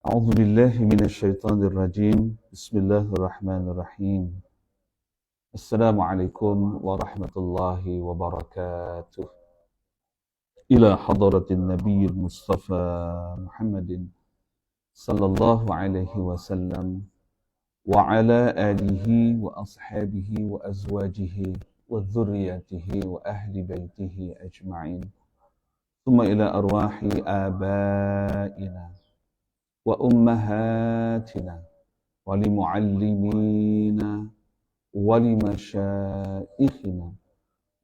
أعوذ بالله من الشيطان الرجيم بسم الله الرحمن الرحيم السلام عليكم ورحمة الله وبركاته إلى حضرة النبي المصطفى محمد صلى الله عليه وسلم وعلى آله وأصحابه وأزواجه وذريته وأهل بيته أجمعين ثم إلى أرواح آبائنا وأمهاتنا ولمعلمينا ولمشائخنا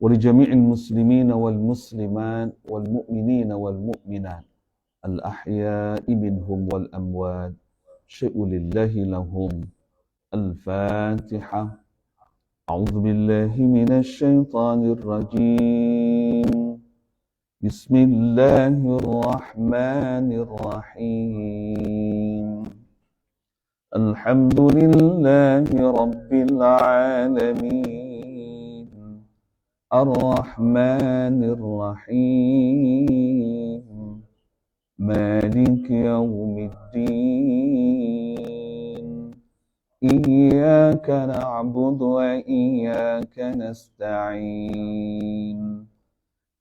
ولجميع المسلمين والمسلمات والمؤمنين والمؤمنات الأحياء منهم والأموات شيء لله لهم الفاتحة أعوذ بالله من الشيطان الرجيم بسم الله الرحمن الرحيم الحمد لله رب العالمين الرحمن الرحيم مالك يوم الدين إياك نعبد وإياك نستعين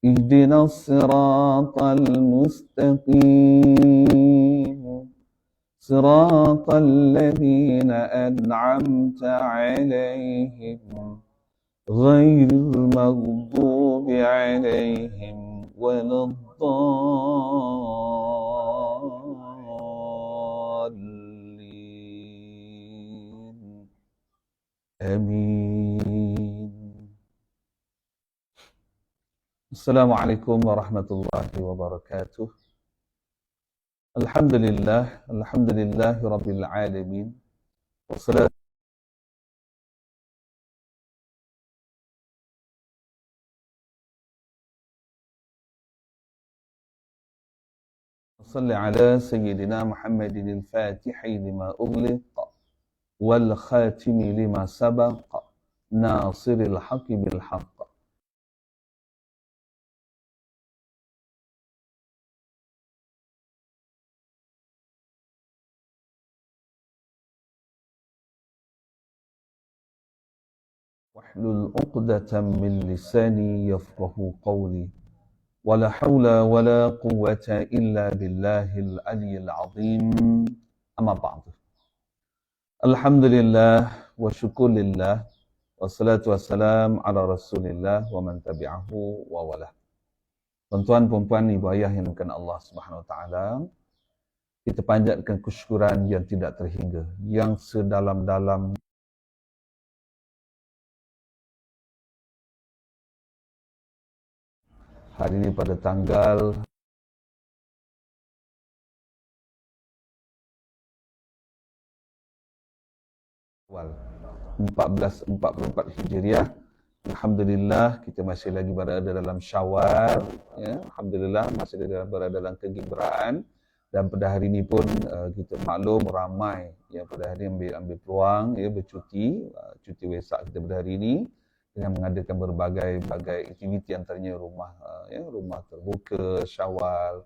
اهدنا الصراط المستقيم صراط الذين أنعمت عليهم غير المغضوب عليهم ولا الضالين آمين. Assalamualaikum warahmatullahi wabarakatuh. Alhamdulillahi rabbil alamin. Wassalatu salli ala sayyidina Muhammadin al-Fatihi lima ughliq wal khatimi lima sabaq nasiril haqqi bil haqq wahlul 'uqdatam min lisani yafqahu qawli wala haula wala quwwata illa billahil aliyyil azim amma ba'du. Alhamdulillah wa syukurillah wassalatu wassalam ala rasulillah wa man tabi'ahu wa wala. Tuan-tuan, puan-puan, ibu ayah yang dimuliakan Allah Subhanahu wa taala, kita panjatkan kesyukuran yang tidak terhingga, yang sedalam-dalam hari ini pada tanggal awal 1444 Hijriah. Alhamdulillah kita masih lagi berada dalam Syawal, ya. Alhamdulillah masih berada dalam kegembiraan, dan pada hari ini pun kita maklum ramai yang pada hari ini ambil peluang ya bercuti, cuti Wesak kita pada hari ini dengan mengadakan berbagai aktiviti, antaranya rumah terbuka Syawal,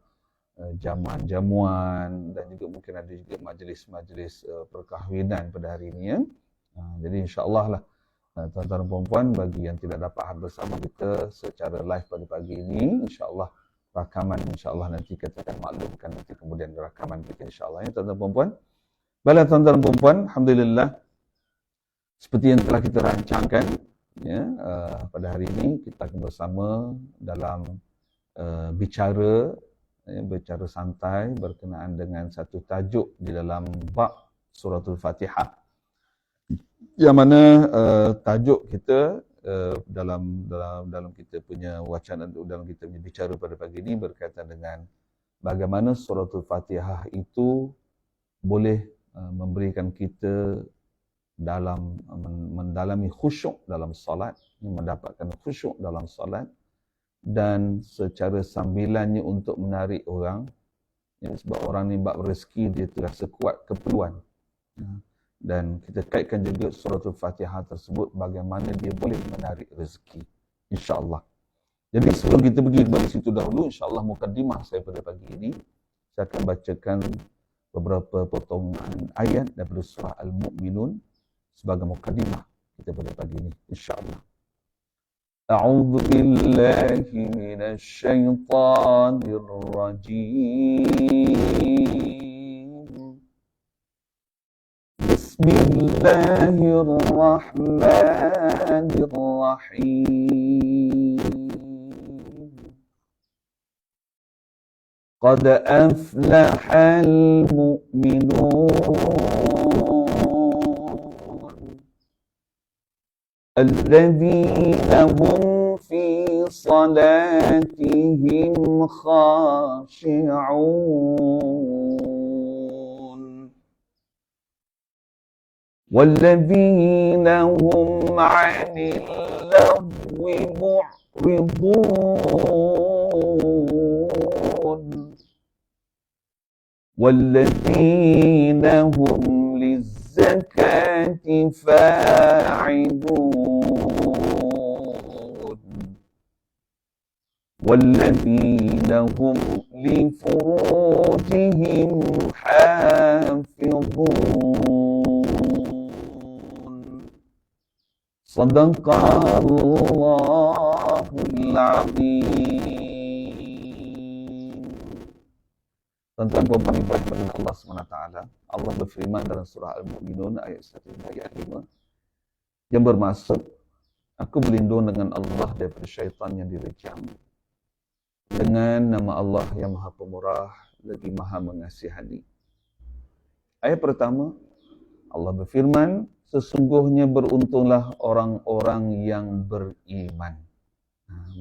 jamuan-jamuan, dan juga mungkin ada juga majlis-majlis perkahwinan pada hari ini ya. Jadi insya-Allah lah tuan-tuan dan puan-puan, bagi yang tidak dapat hadir bersama kita secara live pada pagi ini, insya-Allah rakaman insya-Allah nanti kita akan maklumkan nanti kemudian rakaman kita insya-Allah ya tuan-tuan dan puan-puan. Baiklah tuan-tuan dan puan-puan, alhamdulillah seperti yang telah kita rancangkan ya, pada hari ini kita akan bersama dalam bicara santai berkenaan dengan satu tajuk di dalam bab suratul Fatihah, yang mana tajuk kita dalam kita punya wacana, dalam kita punya bicara pada pagi ini berkaitan dengan bagaimana suratul Fatihah itu boleh memberikan kita dalam mendalami khusyuk dalam solat, mendapatkan khusyuk dalam solat, dan secara sambilannya untuk menarik orang ya, sebab orang ni bab rezeki dia terasa kuat keperluan ya. Dan kita kaitkan juga suratul Fatihah tersebut bagaimana dia boleh menarik rezeki insya-Allah. Jadi sebelum kita pergi ke situ dahulu, insya-Allah mukaddimah saya pada pagi ini saya akan bacakan beberapa potongan ayat daripada surah Al-Mu'minun sebagai mukadimah kita pada pagi ini, insya-Allah. A'udzu billahi minasy syaithanir rajim. Bismillahirrahmanirrahim. Qad aflahal mu'minun alladzina hum fi salatihim khashi'un walladzina hum 'anil lagwi mu'ridun walladzina hum lizzakati fa'ilun walladzina hum li furujihim hafizun. Sadaqallahul azim. Tuan-tuan dan puan ibadah Allah SWT, Allah berfirman dalam surah Al-Mu'minun ayat 1 hingga ayat 5 yang bermaksud, aku berlindung dengan Allah daripada syaitan yang direjam, dengan nama Allah yang Maha Pemurah lagi Maha Mengasihani. Ayat pertama, Allah berfirman, sesungguhnya beruntunglah orang-orang yang beriman.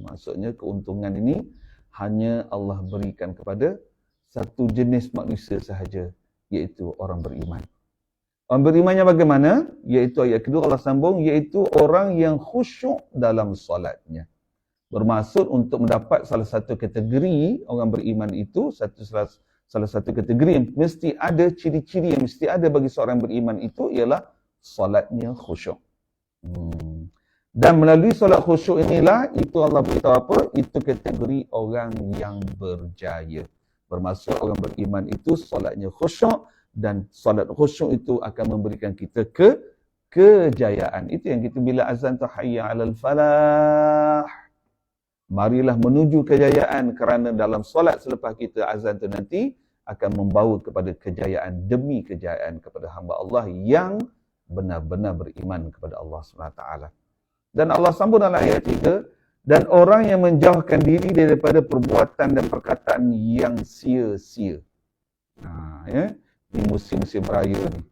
Maksudnya keuntungan ini hanya Allah berikan kepada satu jenis manusia sahaja, iaitu orang beriman. Orang berimannya bagaimana? Iaitu ayat kedua Allah sambung, iaitu orang yang khusyuk dalam solatnya. Bermaksud untuk mendapat salah satu kategori orang beriman itu, salah satu kategori yang mesti ada, ciri-ciri yang mesti ada bagi seorang beriman itu ialah solatnya khusyuk. Dan melalui solat khusyuk inilah, itu Allah beritahu apa? Itu kategori orang yang berjaya. Bermaksud orang beriman itu solatnya khusyuk, dan solat khusyuk itu akan memberikan kita kejayaan. Itu yang kita bila azan tu hayya 'alal falah. Marilah menuju kejayaan, kerana dalam solat selepas kita azan tu nanti akan membawa kepada kejayaan demi kejayaan kepada hamba Allah yang benar-benar beriman kepada Allah SWT. Dan Allah sambung dalam ayat 3, dan orang yang menjauhkan diri daripada perbuatan dan perkataan yang sia-sia. Di musim-musim raya ni.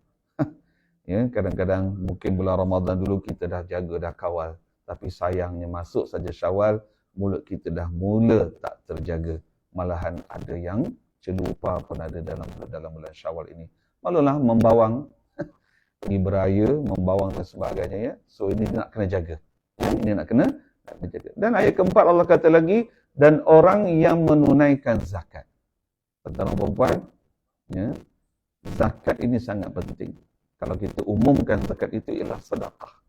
Kadang-kadang mungkin bulan Ramadan dulu kita dah jaga, dah kawal. Tapi sayangnya masuk saja Syawal, mulut kita dah mula tak terjaga. Malahan ada yang celupa pun ada dalam bulan Syawal ini. Malulah membawang, pergi beraya, membawang dan sebagainya. Ya. So ini nak kena jaga. Ini nak kena jaga. Dan ayat keempat Allah kata lagi, dan orang yang menunaikan zakat. Tuan-tuan dan puan, ya, zakat ini sangat penting. Kalau kita umumkan zakat itu ialah sedekah.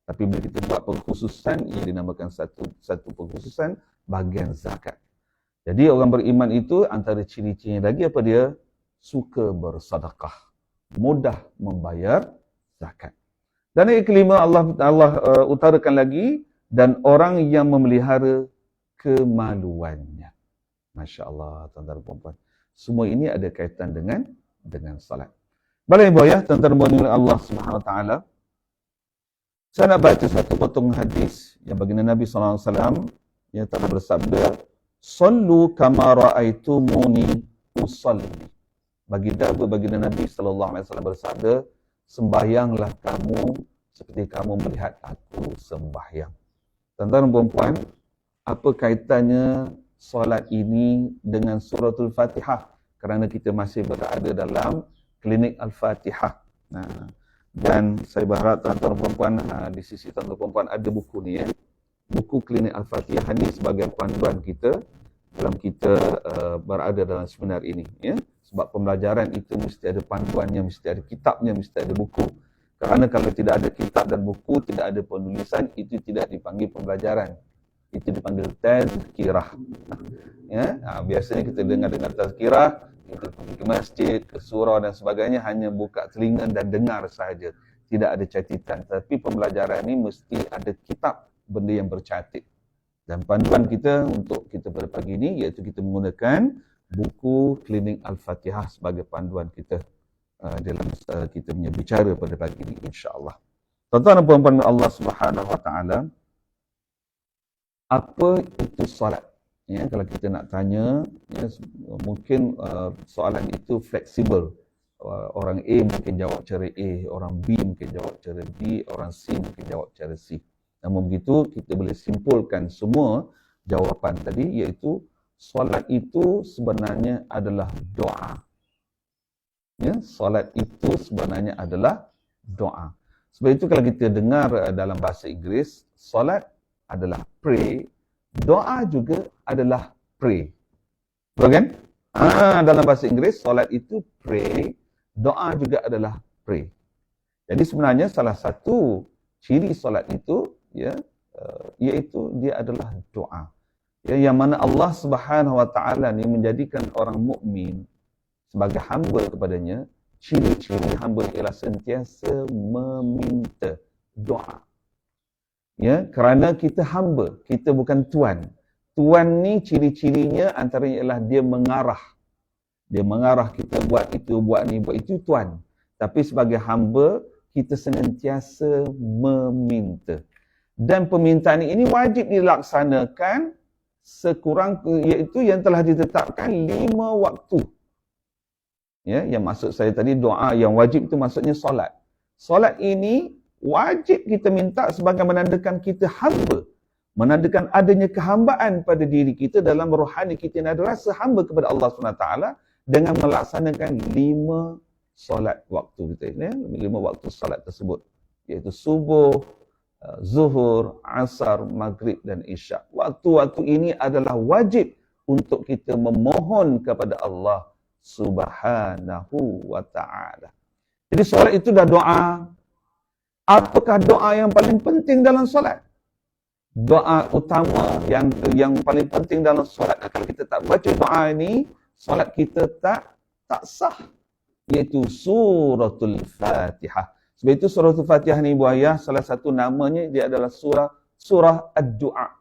Tapi bila kita buat pengkhususan, ia dinamakan satu pengkhususan bahagian zakat. Jadi orang beriman itu antara ciri-cirinya lagi apa dia? Suka bersedekah, mudah membayar zakat. Dan ayat kelima Allah utarakan lagi, dan orang yang memelihara kemaluannya. Masya Allah, tuan-tuan dan puan-puan. Semua ini ada kaitan dengan salat. Baik ibu ya, tuan-tuan dan puan-puan Allah Subhanahu Wa Taala. Saya nak baca satu potong hadis yang baginda Nabi SAW yang telah bersabda, "Sallu kama ra'aitumuni usalli." Baginda Nabi SAW bersabda, sembahyanglah kamu seperti kamu melihat aku sembahyang. Tuan-tuan dan puan-puan, apa kaitannya solat ini dengan suratul Fatihah? Kerana kita masih berada dalam klinik Al-Fatihah. Dan saya berharap tuan-tuan dan puan-puan, di sisi tuan-tuan dan puan-puan ada buku ni ya. Buku klinik Al-Fatihah ni sebagai panduan kita dalam kita berada dalam seminar ini. Ya. Sebab pembelajaran itu mesti ada panduannya, mesti ada kitabnya, mesti ada buku. Kerana kalau tidak ada kitab dan buku, tidak ada penulisan, itu tidak dipanggil pembelajaran. Itu dipanggil tazkirah. Ya? Biasanya kita dengar tazkirah, kita pergi ke masjid, ke surau dan sebagainya, hanya buka telinga dan dengar sahaja. Tidak ada catatan. Tapi pembelajaran ini mesti ada kitab, benda yang bercatat. Dan panduan kita untuk kita pada pagi ini iaitu kita menggunakan buku Klinik Al-Fatihah sebagai panduan kita dalam kita punya bicara pada pagi ini, insya-Allah. Tuan-tuan dan puan-puan Allah Subhanahu Wa Taala, apa itu solat? Ya, kalau kita nak tanya, ya, mungkin soalan itu fleksibel. Orang A mungkin jawab cara A, orang B mungkin jawab cara B, orang C mungkin jawab cara C. Namun begitu, kita boleh simpulkan semua jawapan tadi, iaitu solat itu sebenarnya adalah doa. Ya, solat itu sebenarnya adalah doa. Sebab itu kalau kita dengar dalam bahasa Inggeris, solat adalah pray, doa juga adalah pray. Betul kan? Dalam bahasa Inggeris, solat itu pray, doa juga adalah pray. Jadi sebenarnya salah satu ciri solat itu, ya, iaitu dia adalah doa. Ya, yang mana Allah Subhanahu Wa Taala ni menjadikan orang mukmin sebagai hamba kepadanya, ciri-ciri hamba ialah sentiasa meminta doa. Ya, kerana kita hamba, kita bukan tuan. Tuan ni ciri-cirinya antaranya ialah dia mengarah. Dia mengarah kita buat itu, buat ni, buat itu, tuan. Tapi sebagai hamba, kita senantiasa meminta. Dan permintaan ini wajib dilaksanakan sekurang, iaitu yang telah ditetapkan 5 waktu. Ya, yang maksud saya tadi doa yang wajib itu maksudnya solat. Solat ini wajib kita minta sebagai menandakan kita hamba. Menandakan adanya kehambaan pada diri kita dalam rohani kita yang ada rasa hamba kepada Allah SWT dengan melaksanakan 5 solat waktu kita. Ya, 5 waktu solat tersebut. Iaitu subuh, zuhur, asar, maghrib dan isyak. Waktu-waktu ini adalah wajib untuk kita memohon kepada Allah Subhanahu Wa Ta'ala. Jadi solat itu dah doa. Apakah doa yang paling penting dalam solat? Doa utama yang paling penting dalam solat. Kalau kita tak baca doa ini, solat kita tak sah. Iaitu suratul Fatihah. Sebab itu suratul Fatihah ni Ibu Ayah, salah satu namanya dia adalah surah ad-du'a.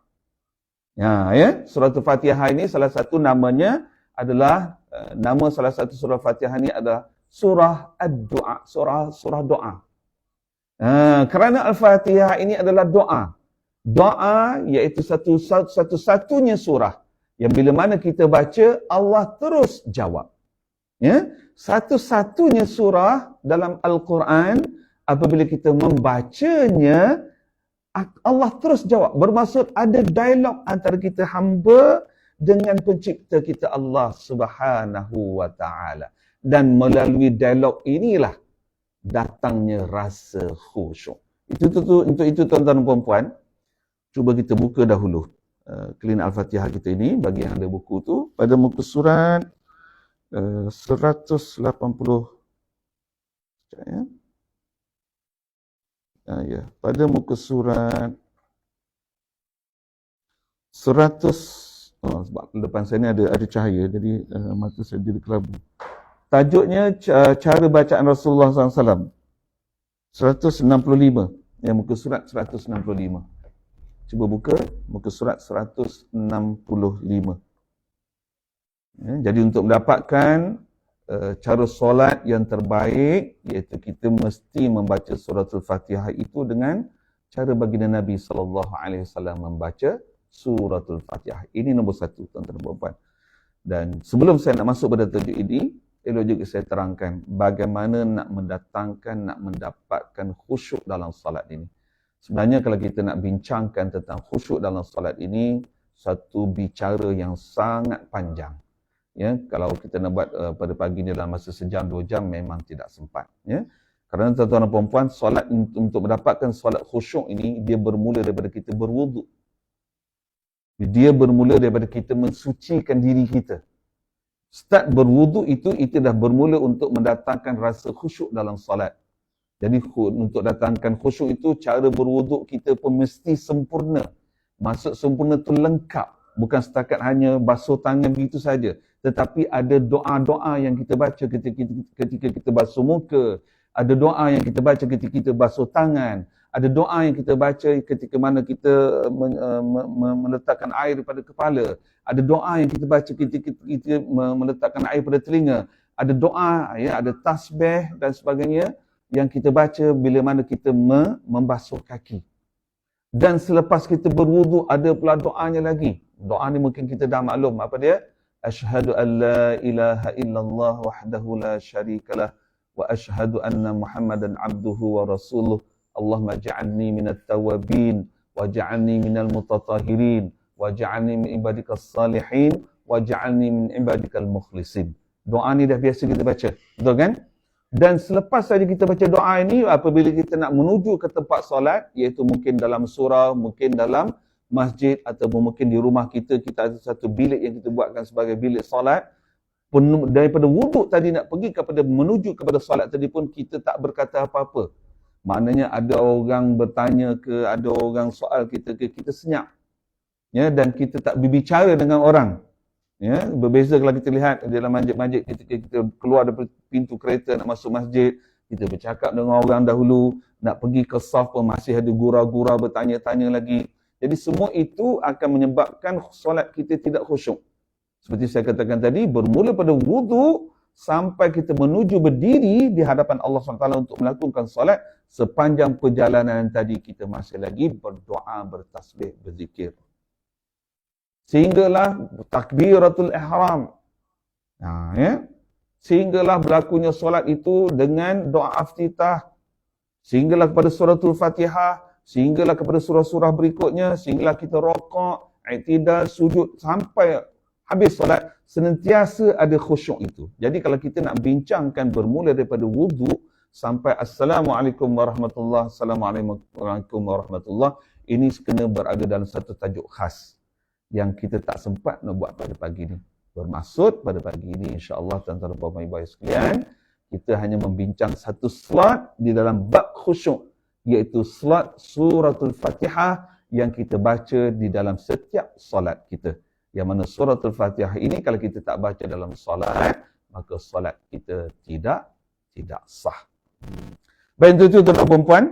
Ya, suratul Fatihah ini salah satu namanya adalah nama salah satu surah Fatihah ini adalah surah ad-du'a, surah doa. Kerana Al-Fatihah ini adalah doa. Doa iaitu satu-satunya surah yang bila mana kita baca, Allah terus jawab. Ya, satu-satunya surah dalam Al-Quran apabila kita membacanya, Allah terus jawab. Bermaksud ada dialog antara kita hamba dengan pencipta kita Allah Subhanahu Wa Ta'ala. Dan melalui dialog inilah datangnya rasa khusyuk. Untuk itu tuan-tuan dan puan-puan, cuba kita buka dahulu Klinik Al-Fatihah kita ini, bagi yang ada buku tu, pada muka surat 180. Ya, pada muka surat 100. Sebab depan saya ni ada cahaya, jadi mata saya jadi kelabu. Tajuknya cara bacaan Rasulullah SAW. 165. Ya, muka surat 165. Cuba buka muka surat 165. Ya, jadi untuk mendapatkan cara solat yang terbaik, iaitu kita mesti membaca suratul Fatihah itu dengan cara baginda Nabi SAW membaca suratul Fatihah. Ini nombor 1, tuan-tuan dan puan-puan. Dan sebelum saya nak masuk pada tajuk ini, elok juga saya terangkan bagaimana nak mendapatkan khusyuk dalam solat ini. Sebenarnya kalau kita nak bincangkan tentang khusyuk dalam solat ini, satu bicara yang sangat panjang. Ya, kalau kita nak buat pada pagi ni dalam masa sejam 2 jam memang tidak sempat. Ya, kerana tuan-tuan dan puan-puan, solat untuk mendapatkan solat khusyuk ini, dia bermula daripada kita berwuduk. Dia bermula daripada kita mensucikan diri kita. Start berwuduk itu dah bermula untuk mendatangkan rasa khusyuk dalam solat. Jadi untuk datangkan khusyuk itu, cara berwuduk kita pun mesti sempurna. Maksud sempurna tu lengkap. Bukan setakat hanya basuh tangan begitu saja. Tetapi ada doa-doa yang kita baca ketika kita basuh muka. Ada doa yang kita baca ketika kita basuh tangan. Ada doa yang kita baca ketika mana kita meletakkan air pada kepala. Ada doa yang kita baca ketika kita meletakkan air pada telinga. Ada doa, ya, ada tasbih dan sebagainya yang kita baca bila mana kita membasuh kaki. Dan selepas kita berwudu ada pula doanya lagi. Doa ni mungkin kita dah maklum. Apa dia? Asyhadu an la ilaha illallah wahdahu la syarikalah wa asyhadu anna Muhammadan abduhu wa rasuluh. Allahumma ja'alni minat tawabin wa ja'alni minal mutatahirin wa ja'alni min ibadikas salihin wa ja'alni min ibadikal mukhlisin. Doa ni dah biasa kita baca, betul kan? Dan selepas saja kita baca doa ini, apabila kita nak menuju ke tempat solat, iaitu mungkin dalam surau, mungkin dalam masjid, ataupun mungkin di rumah kita, kita ada satu bilik yang kita buatkan sebagai bilik solat. Daripada wuduk tadi nak pergi kepada menuju kepada solat tadi pun kita tak berkata apa-apa. Maknanya ada orang bertanya ke, ada orang soal kita ke, kita senyap. Ya, dan kita tak berbicara dengan orang. Ya, berbeza kalau kita lihat dalam masjid-masjid ketika kita keluar dari pintu kereta nak masuk masjid, kita bercakap dengan orang dahulu, nak pergi ke saf pun masih ada gurau-gurau bertanya-tanya lagi. Jadi semua itu akan menyebabkan solat kita tidak khusyuk. Seperti saya katakan tadi, bermula pada wudu sampai kita menuju berdiri di hadapan Allah SWT untuk melakukan solat, sepanjang perjalanan tadi kita masih lagi berdoa, bertasbih, berzikir. Sehinggalah takbiratul ihram. Ya. Sehinggalah berlakunya solat itu dengan doa iftitah. Sehinggalah kepada suratul Fatihah, sehinggalah kepada surah-surah berikutnya, sehinggalah kita rokok, i'tidal, sujud sampai habis solat, senantiasa ada khusyuk itu. Jadi kalau kita nak bincangkan bermula daripada wudu sampai Assalamualaikum warahmatullahi wabarakatuh, Assalamualaikum warahmatullahi wabarakatuh, ini kena berada dalam satu tajuk khas yang kita tak sempat nak buat pada pagi ni. Bermaksud pada pagi ini insya-Allah tuan-tuan dan puan-puan sekalian, kita hanya membincang satu slot di dalam bab khusyuk, iaitu slot suratul Fatihah yang kita baca di dalam setiap solat kita. Yang mana suratul Fatihah ini kalau kita tak baca dalam solat, maka solat kita tidak sah. Baik, itu tuan-tuan dan puan-puan,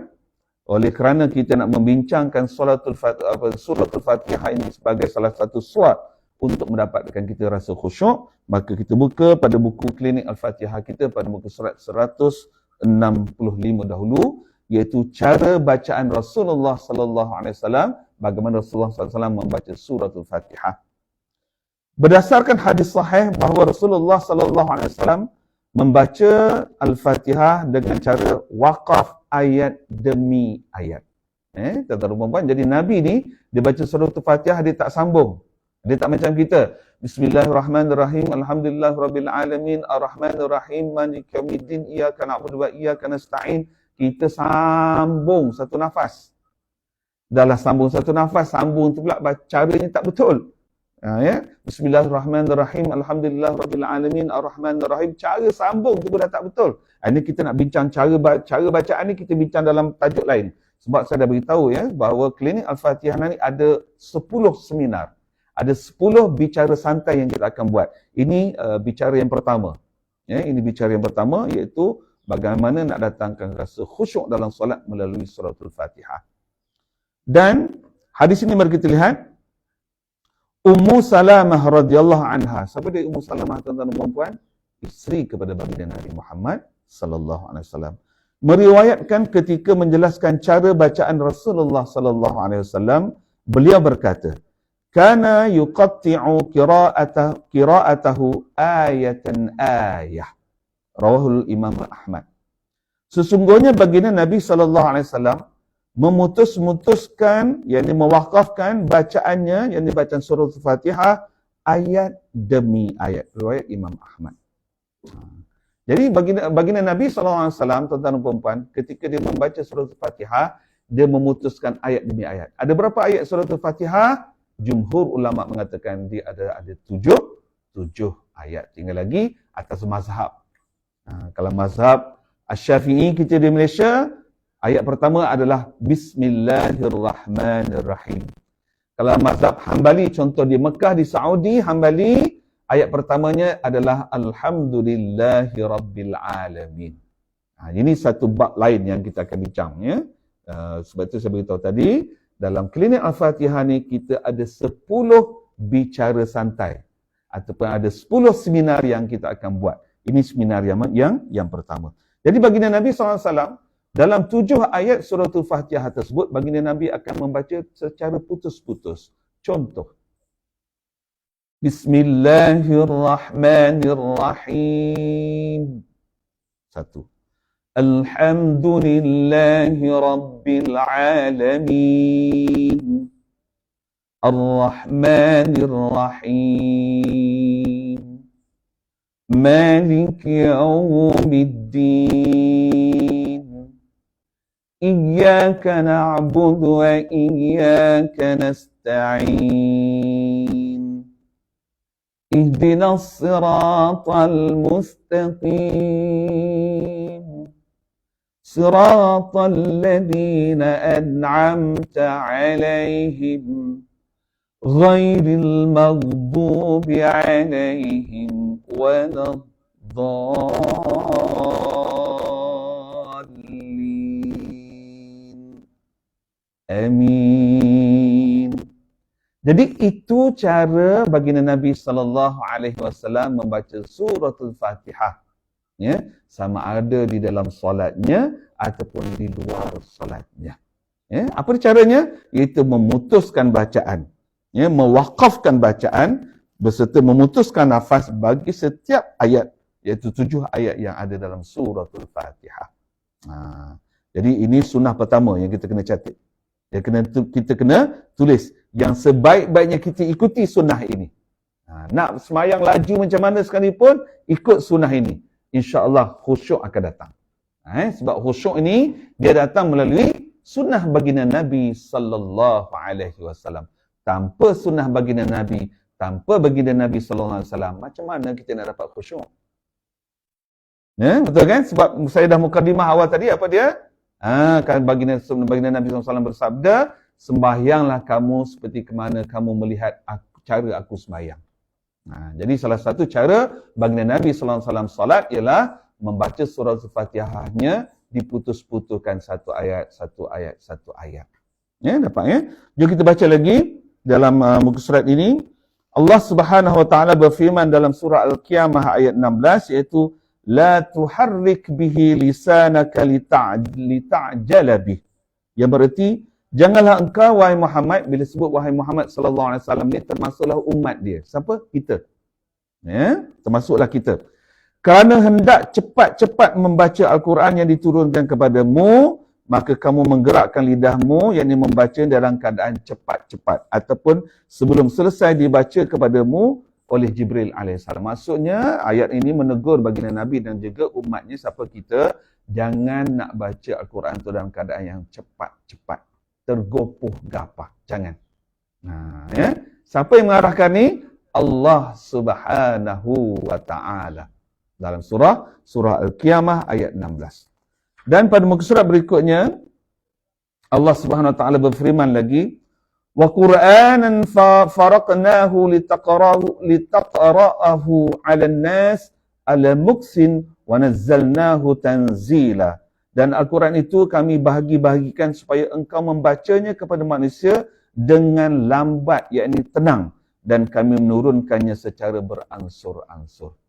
oleh kerana kita nak membincangkan suratul Fatihah ini sebagai salah satu surat untuk mendapatkan kita rasa khusyuk, maka kita buka pada buku klinik Al-Fatihah kita pada muka surat 165 dahulu, iaitu cara bacaan Rasulullah sallallahu alaihi wasallam, bagaimana Rasulullah sallallahu alaihi wasallam membaca suratul Fatihah. Berdasarkan hadis sahih bahawa Rasulullah sallallahu alaihi wasallam membaca Al-Fatihah dengan cara waqaf ayat demi ayat. Tuan-tuan dan puan-puan, jadi Nabi ni dia baca surah Al-Fatihah, dia tak sambung. Dia tak macam kita. Bismillahirrahmanirrahim. Alhamdulillahirabbil alamin, arrahmanirrahim, maliki yaumiddin, iyyaka na'budu wa iyyaka nasta'in. Kita sambung satu nafas. Dahlah sambung satu nafas, sambung tu pula caranya tak betul. Ya, Bismillahirrahmanirrahim, Alhamdulillahirabbil alamin, arrahmanirrahim. Cara sambung tu pun dah tak betul. Ini kita nak bincang cara bacaan ni, kita bincang dalam tajuk lain. Sebab saya dah beritahu ya bahawa klinik Al-Fatihah ni ada 10 seminar. Ada 10 bicara santai yang kita akan buat. Ini bicara yang pertama. Ya, ini bicara yang pertama, iaitu bagaimana nak datangkan rasa khusyuk dalam solat melalui suratul Fatihah. Dan hadis ini mari kita lihat. Ummu Salamah radhiyallahu anha. Siapa dia Ummu Salamah, tuan-tuan dan puan-puan? Isteri kepada baginda Nabi Muhammad sallallahu alaihi wasallam. Meriwayatkan ketika menjelaskan cara bacaan Rasulullah sallallahu alaihi wasallam, beliau berkata, "Kana yuqatti'u qira'atahu ayatan ayah." Rawahul Imam Ahmad. Sesungguhnya baginda Nabi sallallahu alaihi wasallam memutuskan, yakni mewakafkan bacaannya, yakni bacaan surah Al-Fatihah ayat demi ayat. Riwayat Imam Ahmad. Jadi baginda Nabi SAW, tuan-tuan dan puan-puan, ketika dia membaca surah Al-Fatihah, dia memutuskan ayat demi ayat. Ada berapa ayat surah Al-Fatihah? Jumhur ulama mengatakan dia ada 7 ayat. Tinggal lagi atas mazhab. Kalau mazhab Asy-Syafi'i kita di Malaysia, ayat pertama adalah Bismillahirrahmanirrahim. Kalau mazhab Hambali, contoh di Mekah, di Saudi, Hambali, Ayat pertamanya adalah Alhamdulillahi Rabbil Alamin. Ini satu bab lain yang kita akan bincang. Ya. Sebab itu saya beritahu tadi, dalam klinik Al-Fatihah ni kita ada 10 bicara santai. Ataupun ada 10 seminar yang kita akan buat. Ini seminar yang pertama. Jadi baginda Nabi SAW, dalam 7 ayat surah Al-Fatihah tersebut, baginda Nabi akan membaca secara putus-putus. Contoh. Bismillahirrahmanirrahim. 1. Alhamdulillahi Rabbil Alamin. Ar-Rahmanir Rahim. Malik Yawmiddin. Iyyaka na'budu wa iyyaka nasta'in. اهدنا الصراط المستقيم صراط الذين أنعمت عليهم غير المغضوب عليهم ولا الضالين آمين. Jadi itu cara baginda Nabi SAW membaca suratul Fatihah. Ya, sama ada di dalam solatnya ataupun di luar solatnya. Ya, apa caranya? Iaitu memutuskan bacaan. Ya, mewakafkan bacaan beserta memutuskan nafas bagi setiap ayat, iaitu 7 ayat yang ada dalam suratul Fatihah. Jadi ini sunnah pertama yang kita kena catat. Kita kena tulis. Yang sebaik-baiknya kita ikuti sunnah ini. Nak semayang laju macam mana sekalipun, ikut sunnah ini. InsyaAllah khusyuk akan datang. Sebab khusyuk ini, dia datang melalui sunnah baginda Nabi SAW. Tanpa sunnah baginda Nabi, tanpa baginda Nabi SAW, macam mana kita nak dapat khusyuk? Betul kan? Sebab saya dah mukadimah awal tadi, apa dia? Kan baginda Nabi SAW bersabda, sembahyanglah kamu seperti ke mana kamu melihat cara aku sembahyang. Jadi salah satu cara baginda Nabi SAW salat ialah membaca surah Al-Fatihahnya diputus-putuskan satu ayat. Ya, dapat ya? Jom kita baca lagi dalam muka surat ini. Allah Subhanahu Wa Taala berfirman dalam surah Al-Qiyamah ayat 16, iaitu la tuharrik bihi lisanaka lita'jala bih. Yang berarti janganlah engkau wahai Muhammad, bila sebut wahai Muhammad sallallahu alaihi wasallam ni termasuklah umat dia. Siapa? Kita. Ya, termasuklah kita. Kerana hendak cepat-cepat membaca Al-Quran yang diturunkan kepadamu, maka kamu menggerakkan lidahmu, yakni membaca dalam keadaan cepat-cepat ataupun sebelum selesai dibaca kepadamu oleh Jibril alaihissalam. Maksudnya ayat ini menegur baginda Nabi dan juga umatnya, siapa kita, jangan nak baca Al-Quran itu dalam keadaan yang cepat-cepat, tergopoh gapah. Jangan. Ya. Siapa yang mengarahkan ni? Allah Subhanahu Wa Taala. Dalam surah Al-Qiyamah ayat 16. Dan pada muka surat berikutnya, Allah Subhanahu Wa Taala berfirman lagi, wa Qur'anan faraqnahu litaqra'ahu 'alan nas 'ala muksin wa nazzalnahu tanzila. Dan Al-Quran itu kami bahagi-bahagikan supaya engkau membacanya kepada manusia dengan lambat, yakni tenang, dan kami menurunkannya secara beransur-ansur.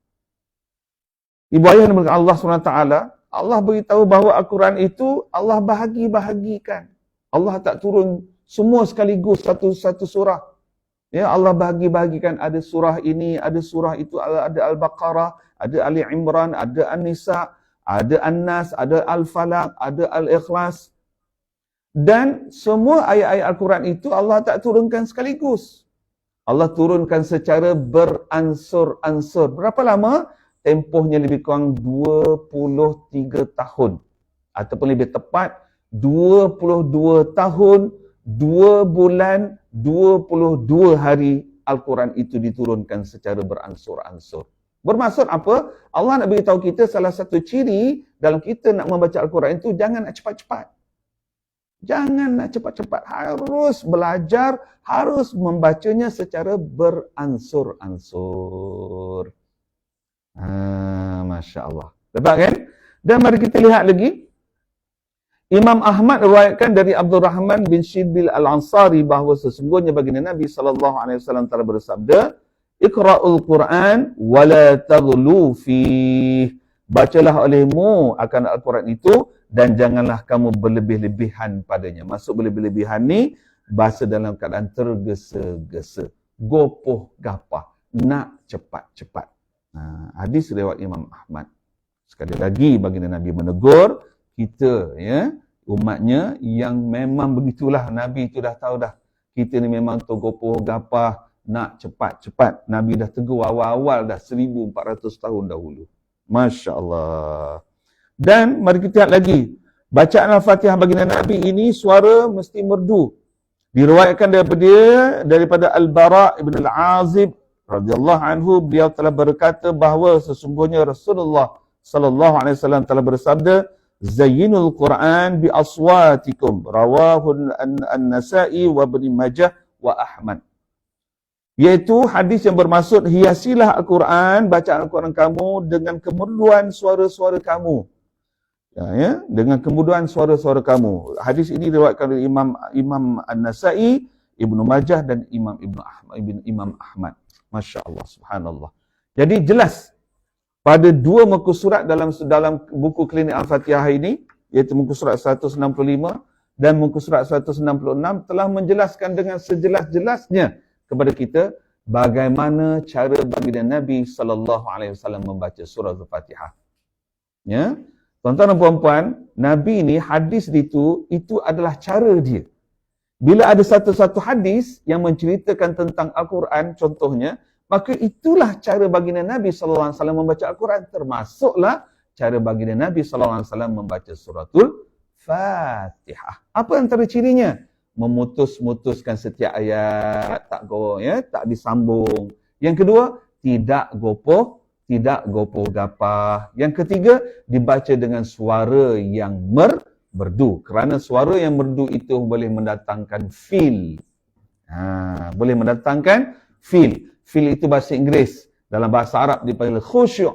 Ibu ayah dan Allah SWT, Allah beritahu bahawa Al-Quran itu Allah bahagi-bahagikan. Allah tak turun semua sekaligus satu surah. Ya, Allah bahagi-bahagikan, ada surah ini, ada surah itu, ada Al-Baqarah, ada Ali Imran, ada An-Nisa, ada An-Nas, ada Al-Falaq, ada Al-Ikhlas. Dan semua ayat-ayat Al-Quran itu Allah tak turunkan sekaligus. Allah turunkan secara beransur-ansur. Berapa lama? Tempohnya lebih kurang 23 tahun. Ataupun lebih tepat, 22 tahun, 2 bulan, 22 hari Al-Quran itu diturunkan secara beransur-ansur. Bermaksud apa? Allah nak beritahu kita salah satu ciri dalam kita nak membaca Al-Quran itu, jangan nak cepat-cepat. Jangan nak cepat-cepat, harus belajar, harus membacanya secara beransur-ansur. Masya Allah. Dapat kan? Dan mari kita lihat lagi. Imam Ahmad riwayatkan dari Abdul Rahman bin Shibil Al-Ansari bahawa sesungguhnya baginda Nabi SAW telah bersabda, Iqra'ul Quran wa la taghlu fih. Bacalah olehmu akan Al-Quran itu dan janganlah kamu berlebih-lebihan padanya. Maksud berlebih-lebihan ni, bahasa dalam keadaan tergesa-gesa. Gopoh gapah. Nak cepat-cepat. Hadis riwayat Imam Ahmad. Sekali lagi baginda Nabi menegur kita, ya, umatnya yang memang begitulah. Nabi itu dah tahu dah. Kita ni memang tergopoh gapah. Nak cepat-cepat. Nabi dah tegur awal-awal dah 1400 tahun dahulu. Masya Allah. Dan mari kita lihat lagi. Bacaan Al-Fatihah baginda Nabi ini suara mesti merdu. Diriwayatkan daripada Al-Bara' ibn Al-Azib radhiyallahu anhu, beliau telah berkata bahawa sesungguhnya Rasulullah sallallahu alaihi wasallam telah bersabda, Zayyinul Quran bi aswatikum. Rawahu An-Nasa'i wa Ibn Majah wa Ahmad. Iaitu hadis yang bermaksud, hiasilah Al-Quran, bacaan Al-Quran kamu dengan kemerduan suara-suara kamu. Ya, dengan kemudahan suara-suara kamu. Hadis ini diriwayatkan oleh Imam An-Nasa'i, Ibnu Majah dan Imam Ahmad. Masya Allah, subhanallah. Jadi jelas pada dua muka surat dalam buku klinik Al-Fatihah ini, iaitu muka surat 165 dan muka surat 166, telah menjelaskan dengan sejelas-jelasnya kepada kita bagaimana cara baginda Nabi SAW membaca surah Al-Fatihah. Ya. Tuan-tuan dan puan-puan, Nabi ni hadis itu adalah cara dia. Bila ada satu-satu hadis yang menceritakan tentang Al-Quran contohnya, maka itulah cara baginda Nabi SAW membaca Al-Quran. Termasuklah cara baginda Nabi SAW membaca suratul Fatihah. Apa antara cirinya? Memutus-mutuskan setiap ayat, tak disambung. Yang kedua, tidak gopoh gapah. Yang ketiga, dibaca dengan suara yang merdu. Kerana suara yang merdu itu boleh mendatangkan feel. Boleh mendatangkan feel. Feel itu bahasa Inggeris. Dalam bahasa Arab dipanggil khusyuk.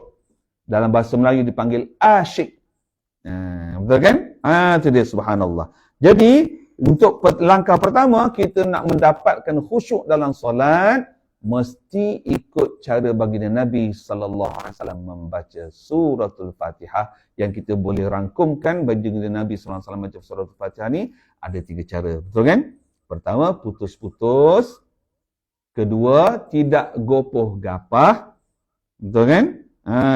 Dalam bahasa Melayu dipanggil asyik. Betul kan? Itu dia, subhanallah. Jadi, untuk langkah pertama, kita nak mendapatkan khusyuk dalam solat, mesti ikut cara baginda Nabi SAW membaca suratul Fatihah. Yang kita boleh rangkumkan baginda Nabi SAW membaca suratul Fatihah ni ada 3 cara. Betul kan? Pertama, putus-putus. Kedua, tidak gopoh gapah. Betul kan?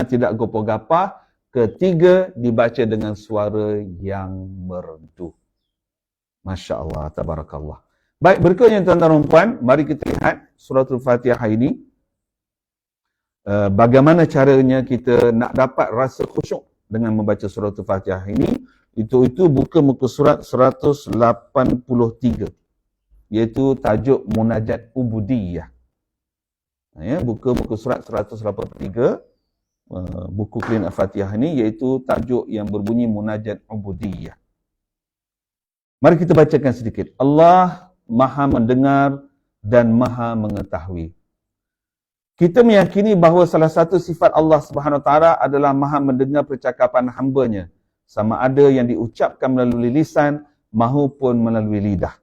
Tidak gopoh gapah. Ketiga, dibaca dengan suara yang merdu. Masya Allah, tabarakallah. Baik, berikutnya tuan-tuan dan puan, mari kita lihat suratul Fatihah ini. Bagaimana caranya kita nak dapat rasa khusyuk dengan membaca suratul Fatihah ini. Itu buka muka surat 183. Iaitu tajuk Munajat Ubudiyah. Ya, buka muka surat 183. Buku klinik Al-Fatihah ini, iaitu tajuk yang berbunyi Munajat Ubudiyah. Mari kita bacakan sedikit. Allah Maha mendengar dan Maha mengetahui. Kita meyakini bahawa salah satu sifat Allah Subhanahu Wa Taala adalah Maha mendengar percakapan hamba-Nya, sama ada yang diucapkan melalui lisan maupun melalui lidah.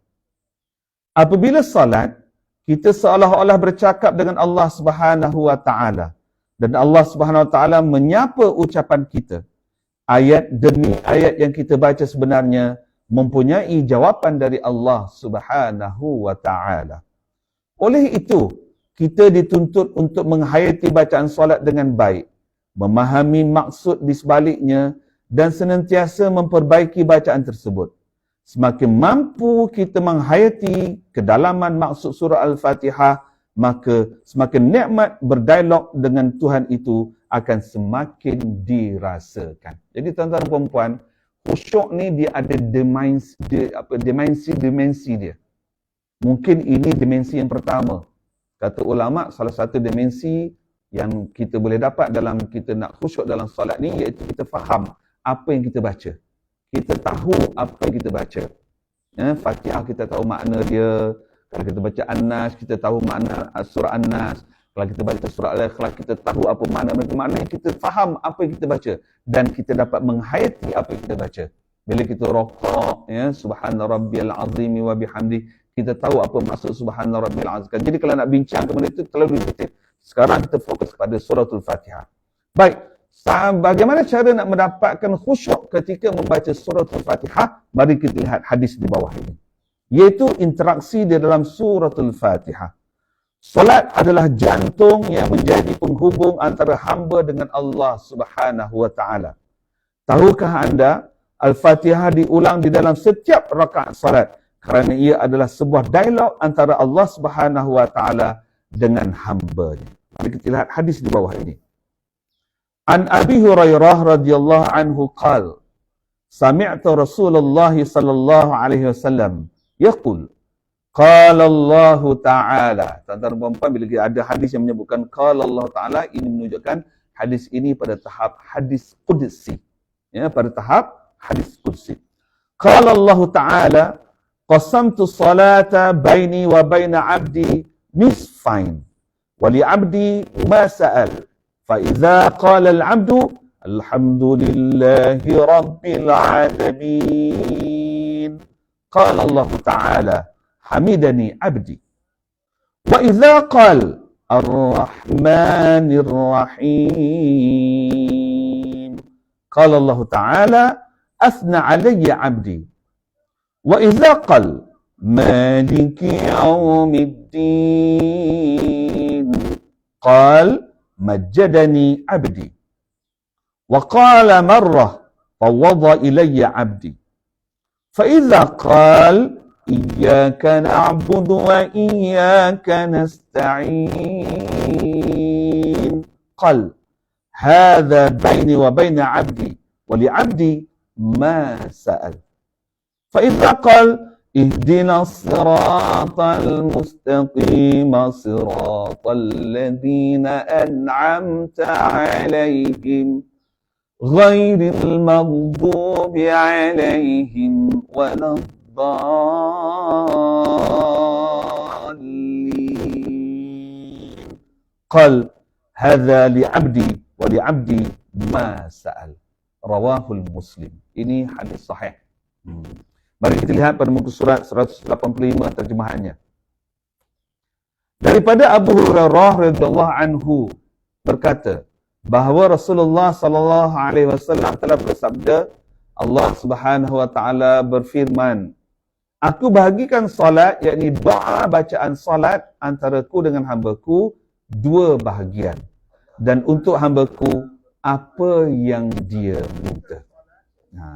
Apabila salat, kita seolah-olah bercakap dengan Allah Subhanahu Wa Taala, dan Allah Subhanahu Wa Taala menyapa ucapan kita. Ayat demi ayat yang kita baca sebenarnya mempunyai jawapan dari Allah Subhanahu Wa Taala. Oleh itu, kita dituntut untuk menghayati bacaan solat dengan baik, memahami maksud di sebaliknya dan senantiasa memperbaiki bacaan tersebut. Semakin mampu kita menghayati kedalaman maksud surah Al-Fatihah, maka semakin nikmat berdialog dengan Tuhan itu akan semakin dirasakan. Jadi tuan-tuan dan puan-puan, khusyuk ni dia ada dimensi dia. Mungkin ini dimensi yang pertama. Kata ulama, salah satu dimensi yang kita boleh dapat dalam kita nak khusyuk dalam solat ni, iaitu kita faham apa yang kita baca. Kita tahu apa yang kita baca. Fatihah kita tahu makna dia. Kalau kita baca An-Nas, kita tahu makna surah An-Nas. Kalau kita baca surah Al-Ikhlas, kita tahu apa makna kita faham apa yang kita baca. Dan kita dapat menghayati apa yang kita baca. Bila kita rokok, Subhana Rabbiyal Azim wa bihamdi, kita tahu apa maksud Subhana Rabbiyal Azim. Jadi kalau nak bincang kepada itu, terlalu detail. Sekarang kita fokus pada suratul Fatihah. Baik, bagaimana cara nak mendapatkan khusyuk ketika membaca suratul Fatihah? Mari kita lihat hadis di bawah ini. Iaitu interaksi di dalam suratul Fatihah. Solat adalah jantung yang menjadi penghubung antara hamba dengan Allah Subhanahu wa taala. Tahukah anda, Al-Fatihah diulang di dalam setiap rakaat salat kerana ia adalah sebuah dialog antara Allah Subhanahu wa taala dengan hamba-Nya. Mari kita lihat hadis di bawah ini. An Abi Hurairah radhiyallahu anhu qala, sami'tu Rasulullah sallallahu alaihi wasallam yaqul, qala Allah Ta'ala. Tuan-tuan dan puan-puan, bila ada hadis yang menyebutkan qala Allah Ta'ala, ini menunjukkan hadis ini pada tahap hadis qudsi. Pada tahap hadis qudsi. Qala Allah Ta'ala, qasamtu salata baini wa baina abdi nisfain, wa li abdi ma sa'al. Fa idza qala al-'abdu alhamdulillahi rabbil alamin, qala Allah Ta'ala, hamidani abdi. Wa idza qala ar-rahmanir rahim, qala Allah Ta'ala, athna alayya abdi. Wa idza qala maliki yawmiddin, qala majjadani abdi. Wa qala marrah fawwada ilayya abdi. Fa idza qala iyyaka na'budu wa iyyaka nasta'in, qala hadha baini wa baina abdi wa li abdi ma sa'al. Fa idza qala اهدنا الصراط المستقيم صراط الذين أنعمت عليهم غير المغضوب عليهم ولا الضالين قال هذا لعبدي ولعبدي ما سأل. Rawahul Muslim. Ini hadis sahih. Mari kita lihat pada muka surat 185 terjemahannya. Daripada Abu Hurairah radhiyallahu anhu berkata bahawa Rasulullah sallallahu alaihi wasallam telah bersabda, Allah Subhanahu wa taala berfirman, aku bahagikan salat, yakni doa bacaan salat antaraku dengan hamba-Ku dua bahagian, dan untuk hamba-Ku apa yang dia minta.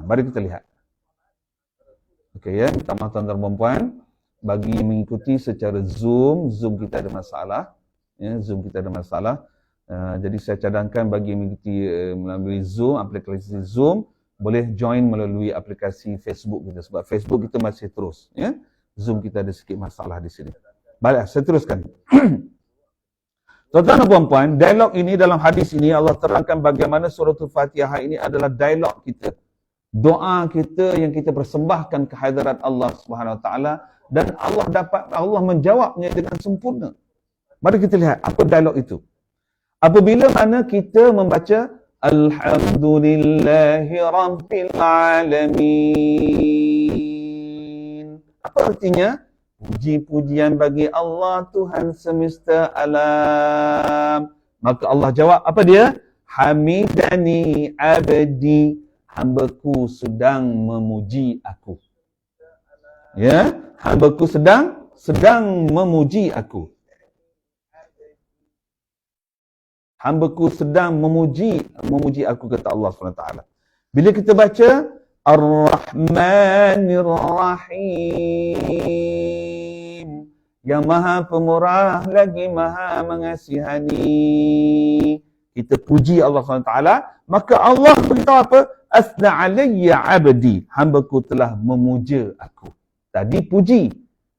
Mari kita lihat. Okey ya, minta maaf tuan-tuan dan puan-puan, bagi yang mengikuti secara Zoom kita ada masalah. Zoom kita ada masalah. Jadi saya cadangkan bagi yang mengikuti melalui Zoom, aplikasi Zoom, boleh join melalui aplikasi Facebook kita, sebab Facebook kita masih terus. Zoom kita ada sikit masalah di sini. Baiklah, saya teruskan. Tuan-tuan dan puan-puan, dialog ini dalam hadis ini Allah terangkan bagaimana suratul Fatihah ini adalah dialog kita. Doa kita yang kita persembahkan ke hadirat Allah Subhanahu Wa Taala, dan Allah menjawabnya dengan sempurna. Mari kita lihat apa dialog itu. Apabila mana kita membaca Alhamdulillahi Rabbil Alamin, apa artinya? Puji-pujian bagi Allah Tuhan semesta alam. Maka Allah jawab apa dia? Hamidani abdi, hamba-Ku sedang memuji aku. Ya, hamba-Ku sedang memuji aku. Hamba-Ku sedang memuji aku, kata Allah SWT. Bila kita baca Ar-Rahmanir Rahim, yang Maha Pemurah lagi Maha Mengasihani, kita puji Allah SWT, maka Allah beritahu apa? Asna alayya abdi, hamba-Ku telah memuja aku. Tadi puji,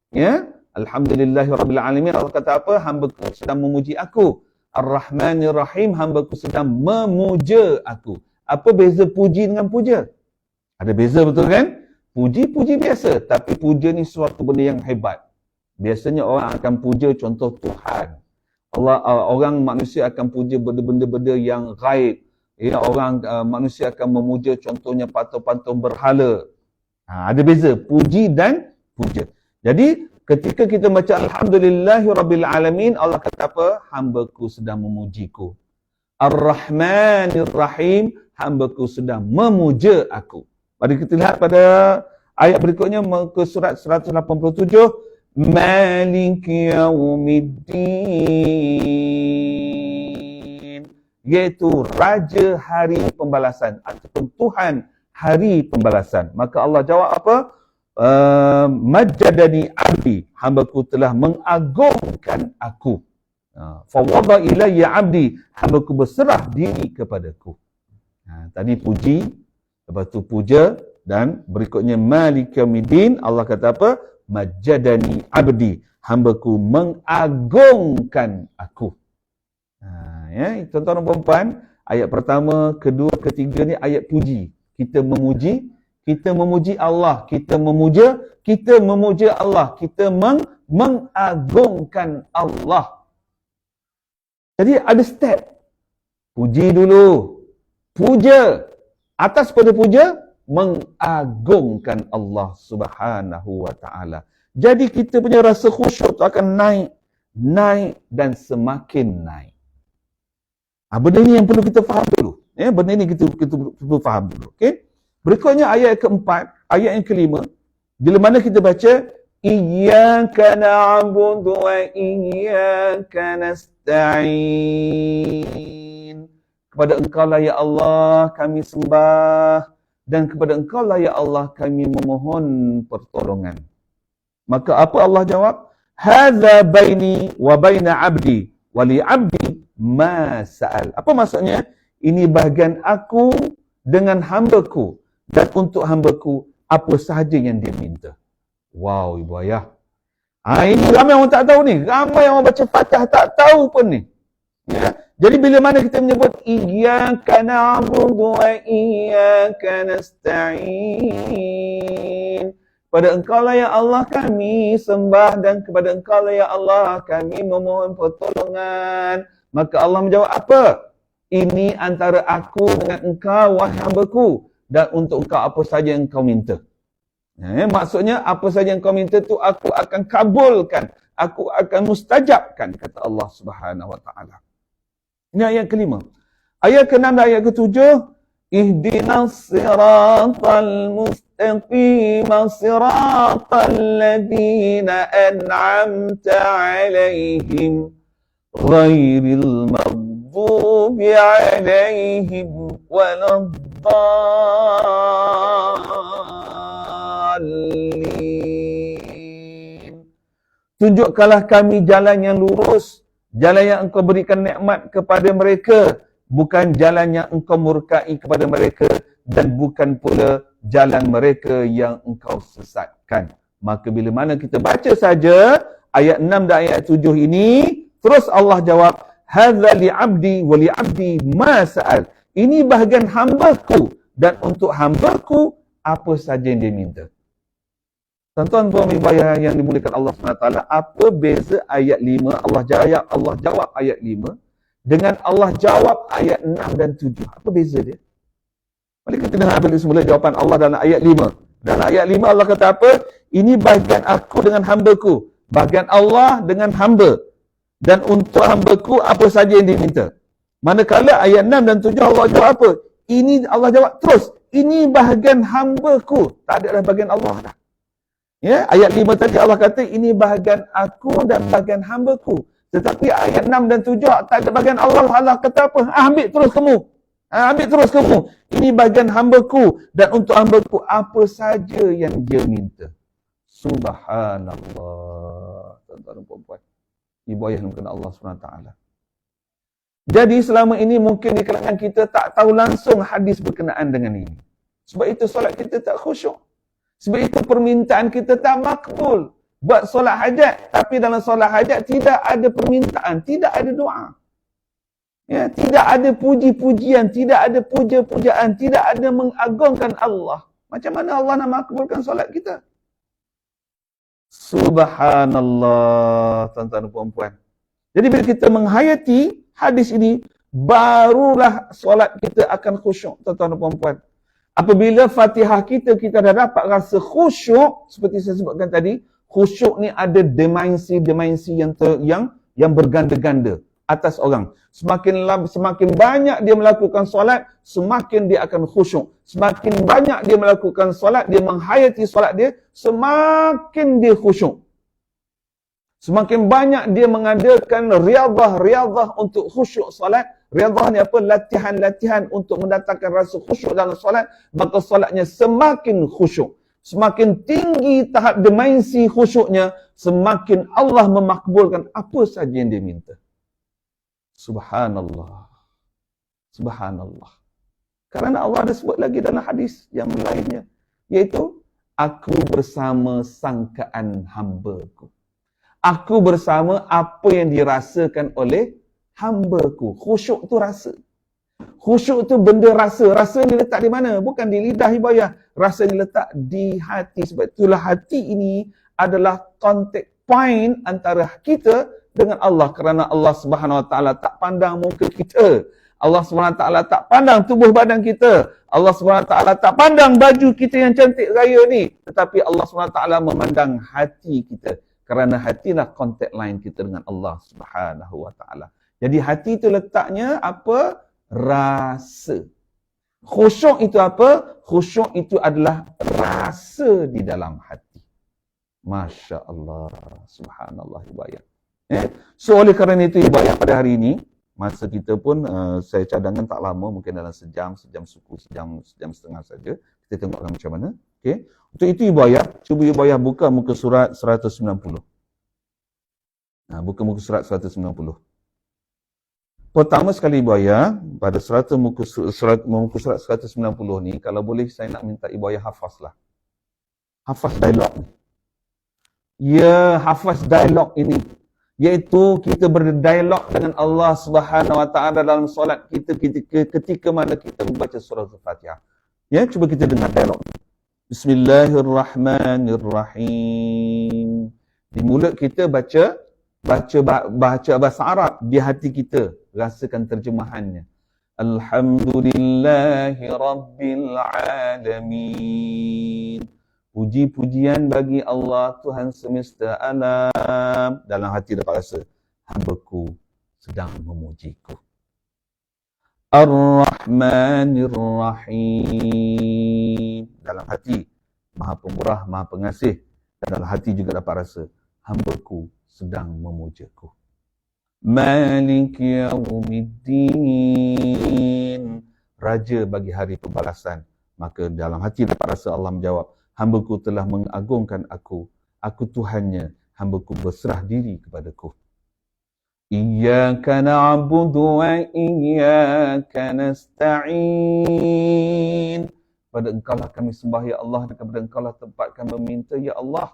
ya, Alhamdulillahi Rabbil Alamin, Allah kata apa? Hamba-Ku sedang memuji aku. Ar-Rahmanir Rahim, hamba-Ku sedang memuja aku. Apa beza puji dengan puja? Ada beza, betul kan? Puji-puji biasa, tapi puja ni suatu benda yang hebat. Biasanya orang akan puja contoh Tuhan. Orang manusia akan puja benda-benda yang gaib. Ya, orang manusia akan memuja contohnya patung-patung berhala. Ada beza puji dan puja. Jadi ketika kita baca Alhamdulillahirrabbilalamin, Allah kata apa? Hambaku sedang memujiku. Ar-Rahmanir-Rahim, hambaku sedang memuja aku. Mari kita lihat pada ayat berikutnya, ke surat 187. Maliki Yaumiddin, iaitu Raja Hari Pembalasan ataupun Tuhan Hari Pembalasan. Maka Allah jawab apa? Majjadani abdi, hambaku telah mengagungkan aku. Fawada ilayya abdi, hambaku berserah diri kepadaku. Tadi puji, lepas tu puja, dan berikutnya Malik Yaumiddin, Allah kata apa? Majjadani abdi, hambaku mengagungkan aku. Ya, tuan-tuan dan puan-puan, ayat pertama, kedua, ketiga ni ayat puji. Kita memuji Allah, kita memuja Allah, kita mengagungkan Allah. Jadi ada step. Puji dulu, puja. Atas pada puja, mengagungkan Allah Subhanahu wa ta'ala. Jadi kita punya rasa khusyuk tu akan naik dan semakin naik. Benda ni yang perlu kita faham dulu. Benda ni kita perlu faham dulu. Okay? Berikutnya ayat keempat, ayat yang kelima. Bila mana kita baca, Iyyaka na'budu wa iyyaka nasta'in. Kepada Engkau lah ya Allah kami sembah, dan kepada Engkau lah ya Allah kami memohon pertolongan. Maka apa Allah jawab? Hadza baini wa baina abdi wa li abdi ma sa'al. Apa maksudnya? Ini bahagian aku dengan hambaku, dan untuk hambaku apa sahaja yang dia minta. Wow, ibu ayah. Ini ramai orang tak tahu ni. Ramai orang baca Fatihah tak tahu pun ni. Ya. Jadi bila mana kita menyebut Iyyaka na'budu wa iyyaka nasta'in, kepada Engkau lah ya Allah kami sembah, dan kepada Engkau lah ya Allah kami memohon pertolongan. Maka Allah menjawab apa? Ini antara aku dengan Engkau wahai hamba-Ku, dan untuk Engkau apa saja yang Engkau minta. Maksudnya apa saja yang Engkau minta tu aku akan kabulkan, aku akan mustajabkan, kata Allah Subhanahu wa taala. Ini ayat kelima. Ayat ke-6 dan ayat ke-7, Ihdinas siratal mustaqim siratal ladzina an'amta 'alaihim ghairil maghdubi 'alaihim waladdallin. Tunjukkanlah kami jalan yang lurus, jalan yang Engkau berikan nikmat kepada mereka, bukan jalan yang Engkau murkai kepada mereka, dan bukan pula jalan mereka yang Engkau sesatkan. Maka bila mana kita baca saja ayat 6 dan ayat 7 ini, terus Allah jawab, hadza li 'abdi wa li 'abdi ma sa'al. Ini bahagian hamba-Ku, dan untuk hamba-Ku apa saja yang dia minta. Tuan-tuan puan ibu ayah yang dimuliakan Allah SWT, apa beza ayat 5, Allah jawab ayat 5 dengan Allah jawab ayat 6 dan 7? Apa beza dia? Mari kita dengar balik semula jawapan Allah dalam ayat 5. Dalam ayat 5 Allah kata apa? Ini bahagian aku dengan hamba-Ku, bahagian Allah dengan hamba, dan untuk hamba-Ku apa saja yang diminta. Manakala ayat 6 dan 7 Allah jawab apa? Ini Allah jawab terus, ini bahagian hamba-Ku, tak ada bahagian Allah dah. Ya, ayat 5 tadi Allah kata ini bahagian aku dan bahagian hamba-Ku. Tetapi ayat 6 dan 7 tak ada bahagian Allah. Allah kata apa? Ambil terus kamu. Ambil terus kamu. Ini bahagian hamba-Ku, dan untuk hamba-Ku apa saja yang dia minta. Subhanallah. Tuan-tuan dan puan-puan, ibu ayah yang Allah SWT. Jadi selama ini mungkin di kalangan kita tak tahu langsung hadis berkenaan dengan ini. Sebab itu solat kita tak khusyuk. Sebab itu permintaan kita tak makbul. Buat solat hajat, tapi dalam solat hajat tidak ada permintaan, tidak ada doa. Ya, tidak ada puji-pujian, tidak ada puja-pujaan, tidak ada mengagungkan Allah. Macam mana Allah nak makbulkan solat kita? Subhanallah, tuan-tuan dan puan-puan. Jadi bila kita menghayati hadis ini, barulah solat kita akan khusyuk, tuan-tuan dan puan-puan. Apabila Fatihah kita dah dapat rasa khusyuk, seperti saya sebutkan tadi, khusyuk ni ada dimensi yang berganda-ganda atas orang. Semakin banyak dia melakukan solat, semakin dia akan khusyuk. Semakin banyak dia melakukan solat, dia menghayati solat dia, semakin dia khusyuk. Semakin banyak dia mengadakan riyadhah untuk khusyuk solat. Riyadhah ni apa? Latihan-latihan untuk mendatangkan rasa khusyuk dalam solat. Maka solatnya semakin khusyuk. Semakin tinggi tahap dimensi khusyuknya, semakin Allah memakbulkan apa saja yang dia minta. Subhanallah. Subhanallah. Kerana Allah ada sebut lagi dalam hadis yang lainnya. Iaitu, aku bersama sangkaan hamba-Ku. Aku bersama apa yang dirasakan oleh hamba-Ku. Khusyuk tu rasa. Khusyuk tu benda rasa. Rasa ni letak di mana? Bukan di lidah ibayah. Rasa ni letak di hati. Sebab itulah hati ini adalah contact point antara kita dengan Allah. Kerana Allah Subhanahu Wa Taala tak pandang muka kita. Allah Subhanahu Wa Taala tak pandang tubuh badan kita. Allah Subhanahu Wa Taala tak pandang baju kita yang cantik raya ni. Tetapi Allah Subhanahu Wa Taala memandang hati kita. Kerana hatilah contact line kita dengan Allah Subhanahu Wa Taala. Jadi hati itu letaknya apa? Rasa. Khusyuk itu apa? Khusyuk itu adalah rasa di dalam hati. Masya Allah. Subhanallah ibayah. So oleh kerana itu ibayah pada hari ini, masa kita pun saya cadangkan tak lama, mungkin dalam sejam suku, sejam setengah saja. Kita tengoklah macam mana. Okay. Untuk itu ibayah, cuba ibayah buka muka surat 190. Buka muka surat 190. Pertama sekali ibayah, pada muka surat 190 ni, kalau boleh saya nak minta ibayah hafazlah. Hafaz dialog ni. Ya, hafaz dialog ini. Iaitu kita berdialog dengan Allah Subhanahu Wa Taala dalam solat kita ketika mana kita membaca surah Al-Fatihah. Ya, cuba kita dengar dialog. Bismillahirrahmanirrahim. Di mulut kita baca bahasa Arab, di hati kita rasakan terjemahannya. Alhamdulillahi Rabbil Alamin. Puji-pujian bagi Allah Tuhan semesta alam. Dalam hati dapat rasa, hamba-Ku sedang memuji-Ku. Ar-Rahmanir-Rahim. Dalam hati, Maha Pemurah, Maha Pengasih. Dan dalam hati juga dapat rasa, hamba-Ku sedang memuja-Ku. Malik Yawmiddin. Raja bagi hari pembalasan. Maka dalam hati dapat rasa Allah menjawab, hamba-Ku telah mengagungkan aku. Aku Tuhannya, hamba-Ku berserah diri kepadaku. Iyyaka na'budu wa iyyaka nasta'in. Pada Engkaulah kami sembah ya Allah, dan kepada Engkaulah tempat kami meminta ya Allah.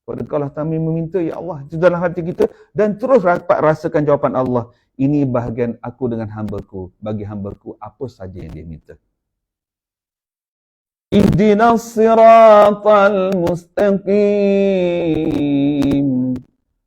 Pada Engkaulah kami meminta ya Allah. Itu dalam hati kita. Dan terus dapat rasakan jawapan Allah. Ini bahagian aku dengan hamba-Ku. Bagi hamba-Ku apa saja yang dia minta. Ihdinas siratal mustaqim.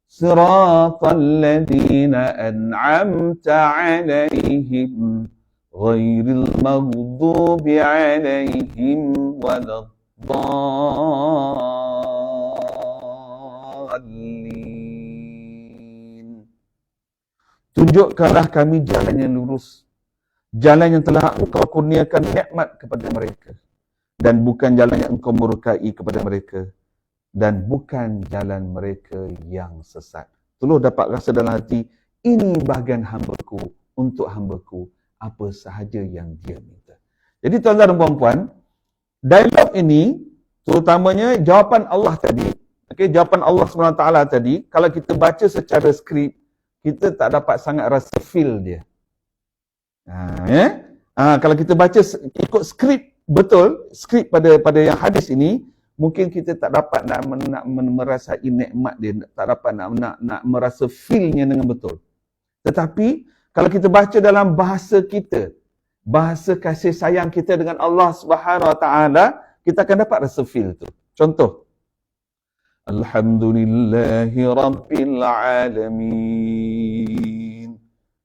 Siratal ladhina an'amta alaihim. Ghairil maghdubi alaihim waladdallin. Tunjukkanlah kami jalan yang lurus. Jalan yang telah Engkau kurniakan nikmat kepada mereka. Dan bukan jalan yang Engkau murkai kepada mereka. Dan bukan jalan mereka yang sesat. Terus dapat rasa dalam hati, ini bahagian hamba-Ku untuk hamba-Ku apa sahaja yang dia minta. Jadi tuan-tuan dan puan-puan, dialog ini terutamanya jawapan Allah tadi. Okey, jawapan Allah SWT tadi, kalau kita baca secara skrip, kita tak dapat sangat rasa feel dia. Kalau kita baca ikut skrip betul, skrip pada yang hadis ini, mungkin kita tak dapat nak merasai nikmat dia, tak dapat nak merasa feel-nya dengan betul. Tetapi kalau kita baca dalam bahasa kita, bahasa kasih sayang kita dengan Allah Subhanahu Wa Taala, kita akan dapat rasa feel tu. Contoh, Alhamdulillahi Rabbil Alamin.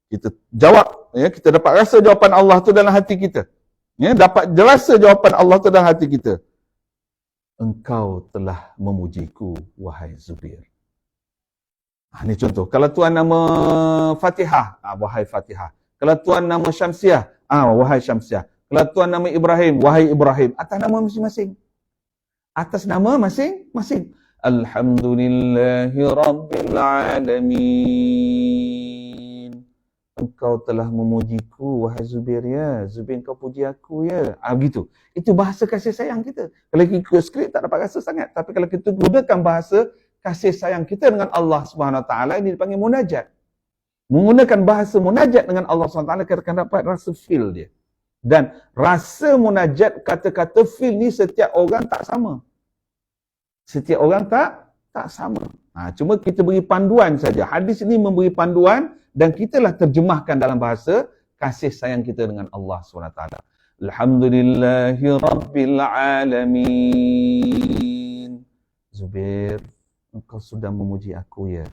Kita jawab, ya, kita dapat rasa jawapan Allah tu dalam hati kita. Ya, dapat rasa jawapan Allah tu dalam hati kita. Engkau telah memujiku, wahai Zubair. Ini contoh. Kalau tuan nama Fatihah, wahai Fatihah. Kalau tuan nama Syamsiah, wahai Syamsiah. Kalau tuan nama Ibrahim, wahai Ibrahim. Atas nama masing-masing. Atas nama masing-masing. Alhamdulillahi Rabbil Alamin. Engkau telah memujiku, wahai Zubair, ya. Zubair, engkau puji aku, ya. Begitu. Itu bahasa kasih sayang kita. Kalau ikut skrip tak dapat rasa sangat. Tapi kalau kita gunakan bahasa kasih sayang kita dengan Allah Subhanahu Wa Taala, ini dipanggil munajat. Menggunakan bahasa munajat dengan Allah Subhanahu Wa Taala, kita akan dapat rasa feel dia. Dan rasa munajat, kata-kata feel ni setiap orang tak sama. Setiap orang tak sama. Cuma kita beri panduan saja. Hadis ini memberi panduan dan kitalah terjemahkan dalam bahasa kasih sayang kita dengan Allah SWT. Alhamdulillahi Rabbil Alamin. Zubair, engkau sudah memuji aku, ya.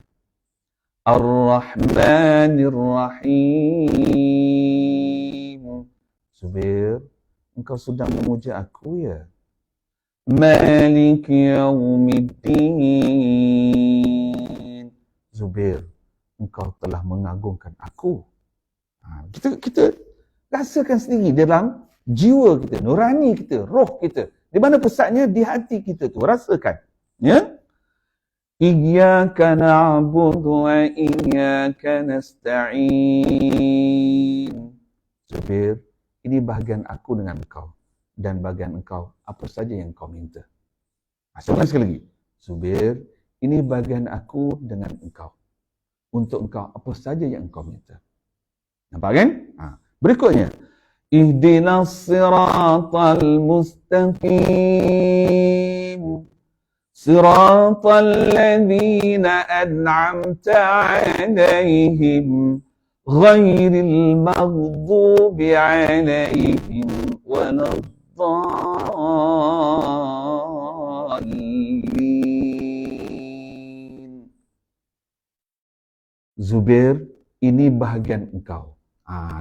Ar-Rahmanir Rahim. Zubair, engkau sudah memuji aku, ya. Malik Yaumiddin. Zubair, engkau telah mengagungkan aku. Kita rasakan sendiri dalam jiwa kita, nurani kita, roh kita. Di mana pusatnya? Di hati kita tu. Rasakan. Ya? Iyyaka na'budu wa iyyaka nasta'in. Zubair, ini bahagian aku dengan engkau. Dan bagian engkau, apa saja yang kau minta. Masukkan sekali lagi. Zubair, ini bagian aku dengan engkau. Untuk engkau, apa saja yang engkau minta. Nampak kan? Berikutnya. Ihdinas siratal mustaqim. Siratal ladzina an'amta alaihim. Ghairil maghdubi alaihim. Walad Zubair, ini bahagian engkau.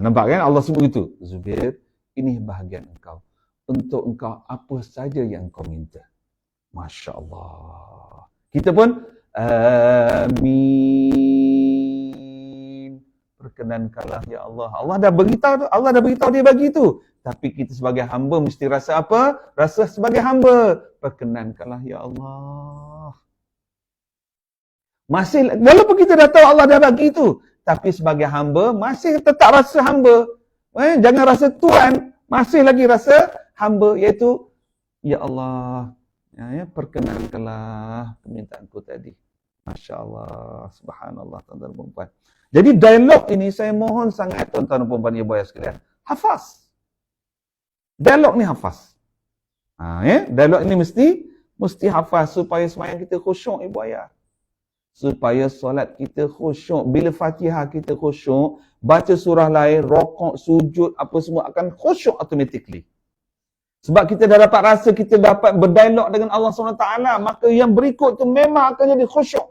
Nampak kan Allah sebut itu? Zubair, ini bahagian engkau. Untuk engkau apa saja yang kau minta. Masya Allah. Kita pun amin. Perkenankanlah ya Allah. Allah dah beritahu dia bagi itu. Tapi kita sebagai hamba mesti rasa apa? Rasa sebagai hamba. Perkenankanlah ya Allah. Masih, walaupun kita dah tahu Allah dah bagi itu, tapi sebagai hamba masih tetap rasa hamba. Jangan rasa Tuhan, masih lagi rasa hamba, iaitu ya Allah, perkenankanlah permintaanku tadi. Masya Allah, subhanallah, tuan-tuan dan puan-puan. Jadi dialog ini saya mohon sangat tuan-tuan dan puan-puan, ibu ayah sekalian, hafaz. Dialog ni hafaz. Dialog ini mesti hafaz supaya sembahyang kita khusyuk, ibu ayah. Supaya solat kita khusyuk. Bila Fatihah kita khusyuk, baca surah lain, rokok, sujud, apa semua akan khusyuk automatically. Sebab kita dah dapat rasa, kita dapat berdialog dengan Allah SWT, maka yang berikut tu memang akan jadi khusyuk.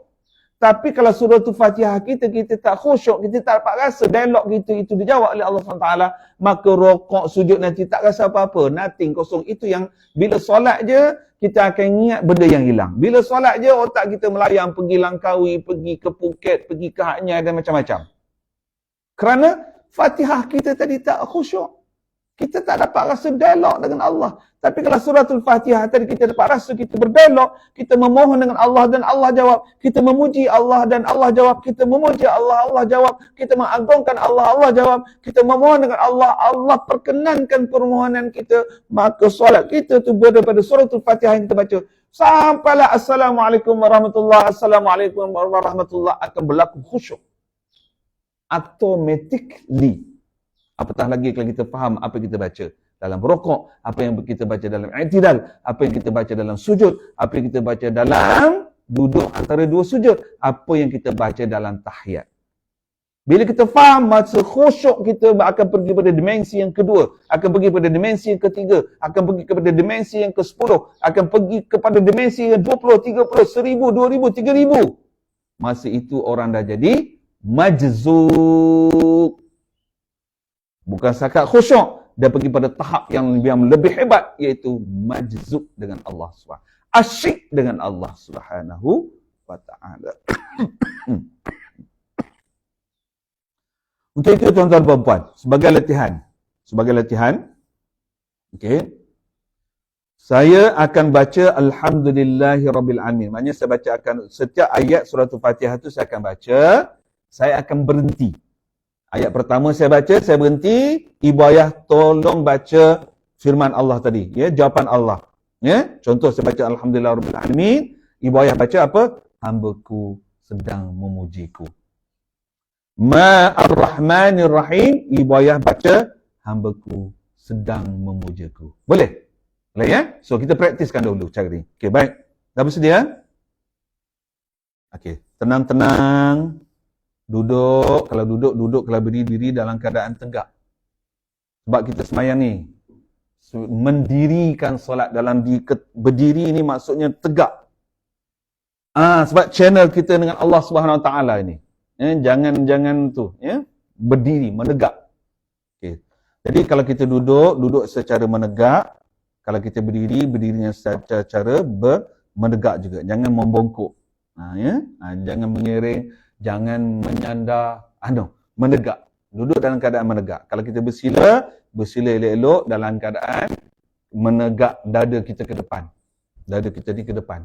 Tapi kalau surah tu Fatihah kita tak khusyuk, kita tak dapat rasa dialog kita itu dijawab oleh Allah SWT, maka rokok, sujud nanti tak rasa apa-apa. Nothing, kosong. Itu yang bila solat je, kita akan ingat benda yang hilang. Bila solat je, otak kita melayang, pergi Langkawi, pergi ke Phuket, pergi ke Haknya dan macam-macam. Kerana Fatihah kita tadi tak khusyuk. Kita tak dapat rasa dialog dengan Allah. Tapi kalau suratul Fatihah tadi kita dapat rasa, kita berdialog, kita memohon dengan Allah dan Allah jawab. Kita memuji Allah dan Allah jawab. Kita memuji Allah, Allah jawab. Kita mengagungkan Allah, Allah jawab. Kita memohon dengan Allah, Allah perkenankan permohonan kita. Maka solat kita tu berada pada suratul Fatihah yang kita baca. Sampailah Assalamualaikum warahmatullahi wabarakatuh. Assalamualaikum warahmatullahi wabarakatuh akan berlaku khusyuk. Automatically. Apatah lagi kalau kita faham apa yang kita baca dalam rukuk, apa yang kita baca dalam i'tidal, apa yang kita baca dalam sujud, apa yang kita baca dalam duduk antara dua sujud, apa yang kita baca dalam tahiyat. Bila kita faham, masa khusyuk kita akan pergi pada dimensi yang kedua, akan pergi pada dimensi yang ketiga, akan pergi kepada dimensi yang ke-10, akan pergi kepada dimensi yang 20, 30, 1000, 2000, 3000. Masa itu orang dah jadi majzub. Bukan sakat khusyuk, dia pergi pada tahap yang lebih hebat, iaitu majzub dengan Allah SWT. Asyik dengan Allah Subhanahu wa ta'ala. Untuk itu tuan-tuan dan puan, sebagai latihan, okey, saya akan baca Alhamdulillahirrabbilalamin. Maknanya saya baca akan setiap ayat surah Al-Fatihah itu saya akan baca, saya akan berhenti. Ayat pertama saya baca, saya berhenti, Ibu Ayah tolong baca firman Allah tadi, ya, jawapan Allah. Ya, contoh saya baca Alhamdulillahirrabbilalamin, Ibu Ayah baca apa? Hambaku sedang memujiku. Ar-Rahmanir-Rahim, Ibu Ayah baca hambaku sedang memujaku. Boleh? Boleh ya? So kita praktiskan dulu cara ni. Okey, baik. Dah bersedia? Okey, tenang-tenang. Duduk, kalau duduk, kalau berdiri dalam keadaan tegak. Sebab kita semayang ni mendirikan solat dalam berdiri ni maksudnya tegak. Sebab channel kita dengan Allah Subhanahu Wa Taala ini. Jangan tu, ya, berdiri, menegak. Okay. Jadi kalau kita duduk secara menegak. Kalau kita berdirinya secara menegak juga. Jangan membongkok. Jangan mengiring, jangan menyandar, menegak. Duduk dalam keadaan menegak. Kalau kita bersila elok-elok dalam keadaan menegak dada kita ke depan. Dada kita ni ke depan.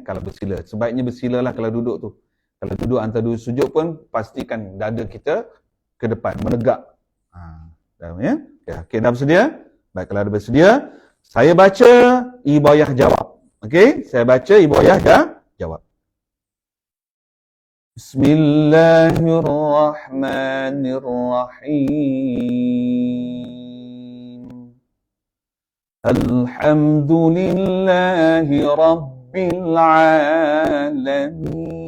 Kalau bersila. Sebaiknya bersilalah kalau duduk tu. Kalau duduk antara dua sujud pun, pastikan dada kita ke depan, menegak. Ya? Okay, dah bersedia? Baik, kalau dah bersedia, saya baca, Ibu Ayah jawab. Okey, saya baca, Ibu Ayah dah jawab. Bismillahirrahmanirrahim. Alhamdulillahi Rabbil Alamin.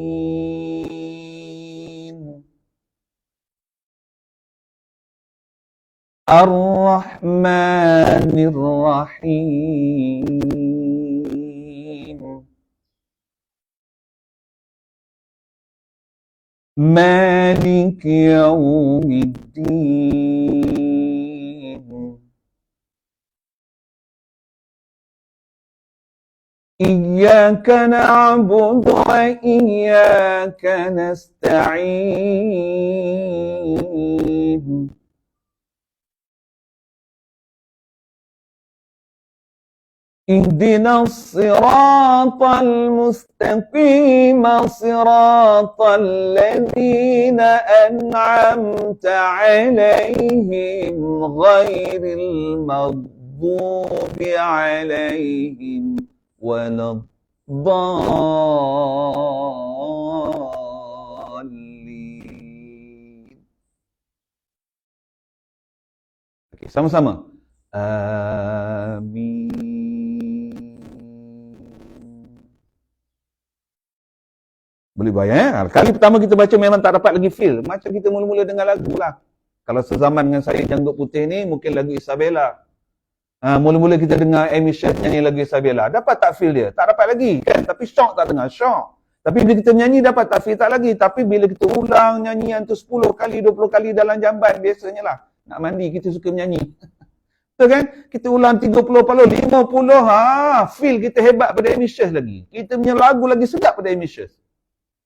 Ar-Rahmanir-Rahim. Malik Yawmiddin. Iyyaka na'budu wa iyyaka nasta'in. اهدنا الصراط المستقيم صراط الذين أنعمت عليهم غير المغضوب عليهم ولا الضالين. Okey, sama-sama. Amin. Boleh bayar. Kali pertama kita baca memang tak dapat lagi feel. Macam kita mula-mula dengar lagu lah. Kalau sezaman dengan saya Janggut Putih ni, mungkin lagu Isabella. Mula-mula kita dengar Amy Sheff nyanyi lagu Isabella. Dapat tak feel dia? Tak dapat lagi kan? Tapi syok tak dengar? Syok. Tapi bila kita menyanyi dapat tak feel? Tak lagi. Tapi bila kita ulang nyanyian tu 10 kali, 20 kali dalam jamban, biasanya lah. Nak mandi kita suka menyanyi. Betul kan? Kita ulang 30 pala, 50. Feel kita hebat pada Amy Sheff lagi. Kita punya lagu lagi sedap pada Amy Sheff.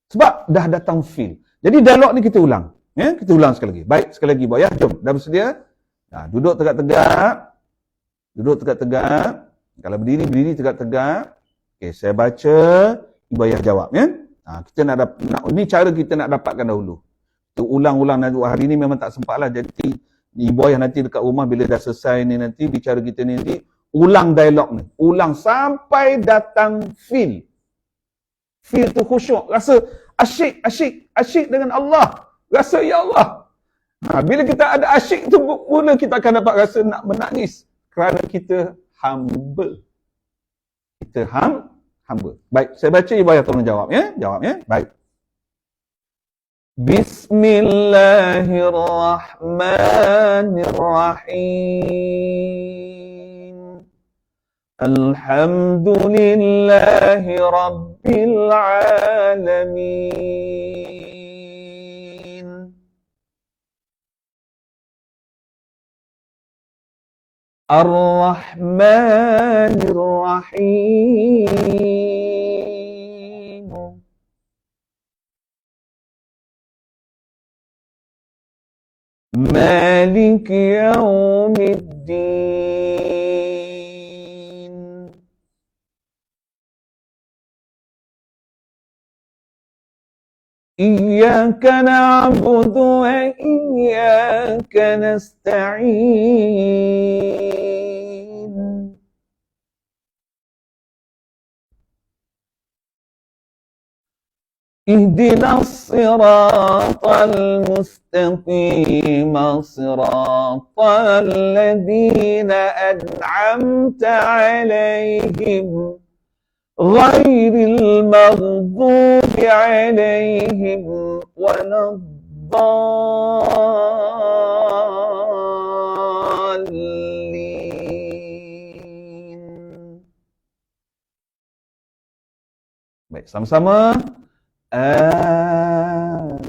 Sebab dah datang feel. Jadi dialog ni kita ulang. Ya, kita ulang sekali lagi. Baik, sekali lagi Ibu Ayah, jom. Dah bersedia? Duduk tegak-tegak. Duduk tegak-tegak. Kalau berdiri tegak-tegak. Okey, saya baca, Ibu Ayah jawab, ya. Kita nak ini cara kita nak dapatkan dahulu. Kita ulang-ulang hari ni memang tak sempat lah. Jadi Ibu Ayah nanti dekat rumah bila dah selesai ni nanti bicara kita ni nanti ulang dialog ni. Ulang sampai datang feel. Feel tu khusyuk, rasa asyik dengan Allah. Rasa ya Allah. Bila kita ada asyik tu, mula kita akan dapat rasa nak menangis. Kerana kita humble. Kita humble. Baik, saya baca Ibu Ayah tolong jawab ya. Jawab ya. Baik. Bismillahirrahmanirrahim. Alhamdulillahi Rabbil Alamin. Ar-Rahmanir-Rahim. Malik Yawmiddin. Iyyaka na'budu wa iyyaka nasta'in. Ihdinas siratal mustaqim, siratal ladzina an'amta 'alaihim ghairil maghdubi 'alaihim waladdallin. Baik, sama-sama. Amin.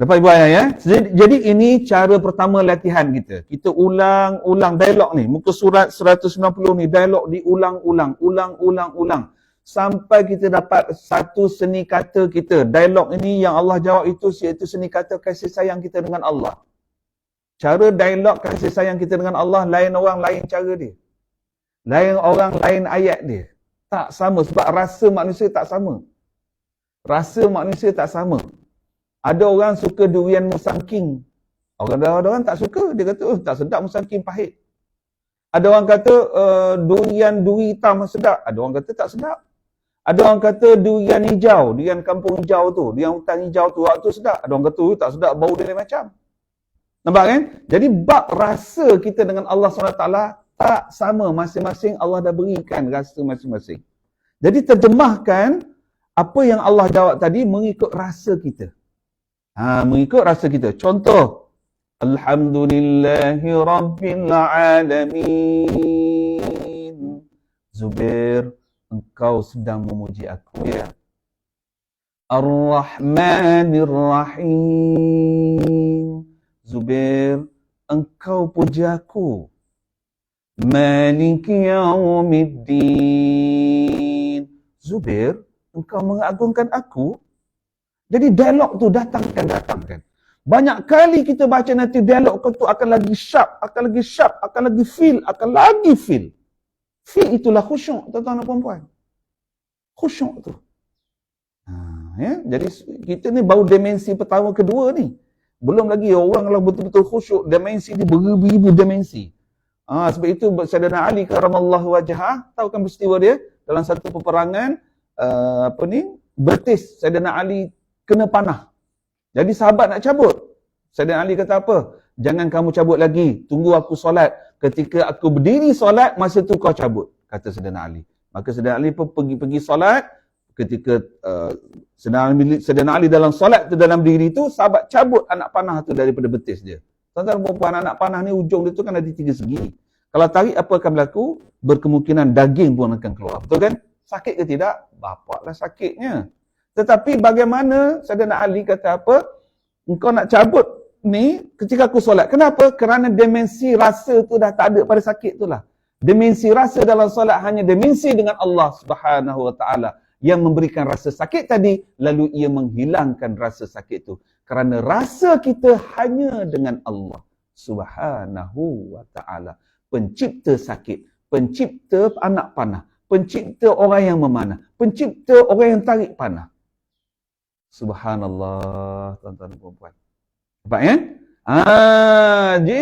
Dapat ibu ayah ya? Jadi ini cara pertama latihan kita. Kita ulang-ulang dialog ni. Muka surat 190 ni dialog diulang-ulang. Ulang-ulang-ulang. Sampai kita dapat satu seni kata kita. Dialog ini yang Allah jawab itu iaitu seni kata kasih sayang kita dengan Allah. Cara dialog kasih sayang kita dengan Allah, lain orang, lain cara dia. Lain orang, lain ayat dia. Tak sama sebab rasa manusia tak sama. Rasa manusia tak sama. Ada orang suka durian musangking. Orang tak suka. Dia kata, tak sedap musangking, pahit. Ada orang kata durian duri hitam sedap. Ada orang kata tak sedap. Ada orang kata durian hijau, durian kampung hijau tu, durian hutan hijau tu, waktu sedap. Ada orang kata tak sedap, bau dia lain macam. Nampak kan? Jadi bab rasa kita dengan Allah SWT tak sama, masing-masing Allah dah berikan rasa masing-masing. Jadi terjemahkan apa yang Allah jawab tadi mengikut rasa kita. Mengikut rasa kita. Contoh, Alhamdulillahi Rabbil Alamin. Zubair, engkau sedang memuji aku ya. Ar-Rahmanir-Rahim. Zubair, engkau puji aku. Malik Yawmiddin. Zubair, engkau mengagungkan aku. Jadi dialog tu datangkan. Banyak kali kita baca nanti dialog tu akan lagi sharp, akan lagi feel. Feel itulah khusyuk, tuan-tuan dan puan-puan. Khusyuk tu. Ya? Jadi kita ni baru dimensi pertama kedua ni. Belum lagi orang kalau betul-betul khusyuk, dimensi dia beribu-ribu dimensi. Sebab itu Sayyidina Ali karamallahu wajhah, tahu kan peristiwa dia dalam satu peperangan betis Sayyidina Ali kena panah. Jadi sahabat nak cabut. Sayyidina Ali kata apa? Jangan kamu cabut lagi, tunggu aku solat. Ketika aku berdiri solat, masa tu kau cabut, kata Sayyidina Ali. Maka Sayyidina Ali pun pergi solat. Ketika Sayyidina Ali dalam solat tu, dalam diri tu, sahabat cabut anak panah tu daripada betis dia. Tuan-tuan perempuan, anak panah ni ujung dia tu kan ada 3 segi. Kalau tarik, apa akan berlaku? Berkemungkinan daging pun akan keluar. Betul kan? Sakit ke tidak? Bapaklah sakitnya. Tetapi bagaimana Sayyidina Ali kata apa? Engkau nak cabut ni ketika aku solat. Kenapa? Kerana dimensi rasa tu dah tak ada pada sakit tu lah. Dimensi rasa dalam solat hanya dimensi dengan Allah Subhanahu Wa Taala yang memberikan rasa sakit tadi, lalu ia menghilangkan rasa sakit tu. Kerana rasa kita hanya dengan Allah Subhanahu Wa Taala, pencipta sakit, pencipta anak panah, pencipta orang yang memanah, pencipta orang yang tarik panah. Subhanallah, tuan-tuan dan puan-puan. Nampak ya?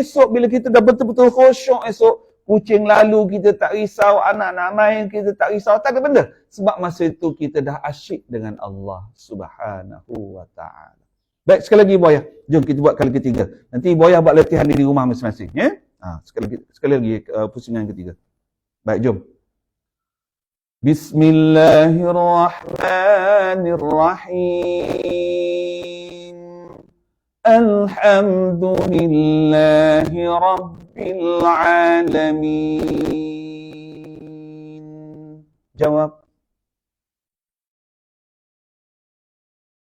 Esok bila kita dah betul-betul khusyuk esok, kucing lalu kita tak risau, anak nak main kita tak risau, tak ada benda. Sebab masa itu kita dah asyik dengan Allah Subhanahu Wa Taala. Baik, sekali lagi Ibu Ayah. Jom kita buat kali ketiga. Nanti Ibu Ayah buat latihan di rumah masing-masing. Ya? Sekali lagi pusingan ketiga. Baik, jom. Bismillahirrahmanirrahim. Alhamdulillahi Rabbil Alamin. Jawab.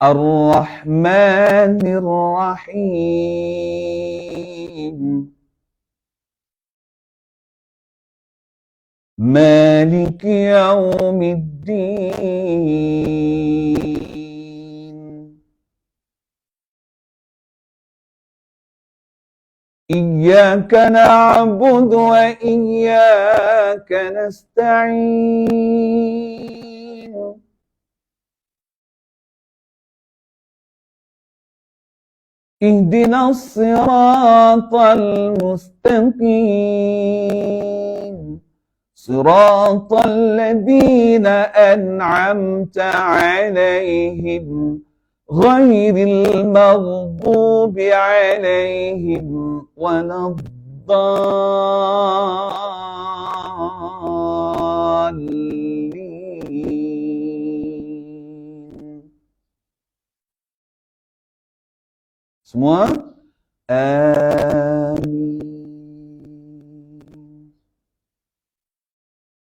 Ar-Rahmanir-Rahim. مالك يوم الدين إياك نعبد وإياك نستعين اهدنا الصراط المستقيم صراط الذين أنعمت عليهم غير المغضوب عليهم ولا الضالين. Semua amin.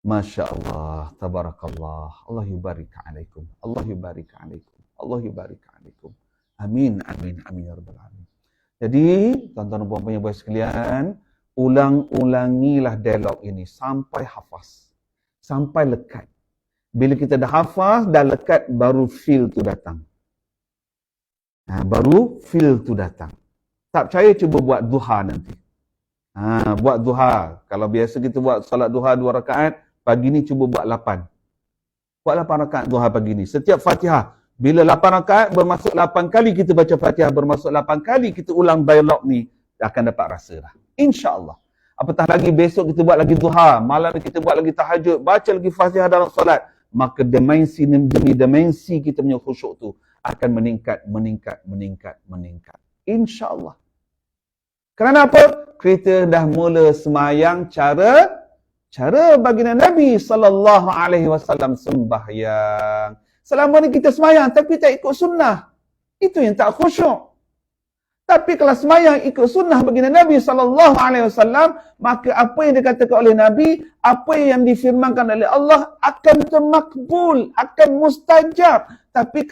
Masya Allah, tabarakallah. Allah yubarik alaikum. Allah yubarik alaikum. Allah yubarik alaikum. Amin, amin, amin ya rabbal alamin. Jadi, tuan-tuan dan puan-puan yang baik sekalian, ulang-ulangilah dialog ini sampai hafaz. Sampai lekat. Bila kita dah hafaz, dah lekat, baru feel tu datang. Baru feel tu datang. Tak percaya, cuba buat duha nanti. Buat duha. Kalau biasa kita buat salat duha 2 rakaat, pagi ni cuba buat 8. Buat 8 rakaat duha pagi ni. Setiap Fatihah. Bila 8 rakaat, bermaksud 8 kali kita baca Fatihah. Bermaksud 8 kali kita ulang dialog ni. Akan dapat rasa dah. InsyaAllah. Apatah lagi besok kita buat lagi duha. Malam kita buat lagi tahajud. Baca lagi Fatihah dalam solat. Maka dimensi kita punya khusyuk tu akan meningkat. InsyaAllah. Kerana apa? Kita dah mula semayang cara baginda Nabi sallallahu alaihi wasallam sembahyang. Selama ni kita semayang tapi tak ikut sunnah. Itu yang tak khusyuk. Tapi kalau semayang ikut sunnah baginda Nabi sallallahu alaihi wasallam, maka apa yang dikatakan oleh Nabi, apa yang difirmankan oleh Allah akan termakbul, akan mustajab. Tapi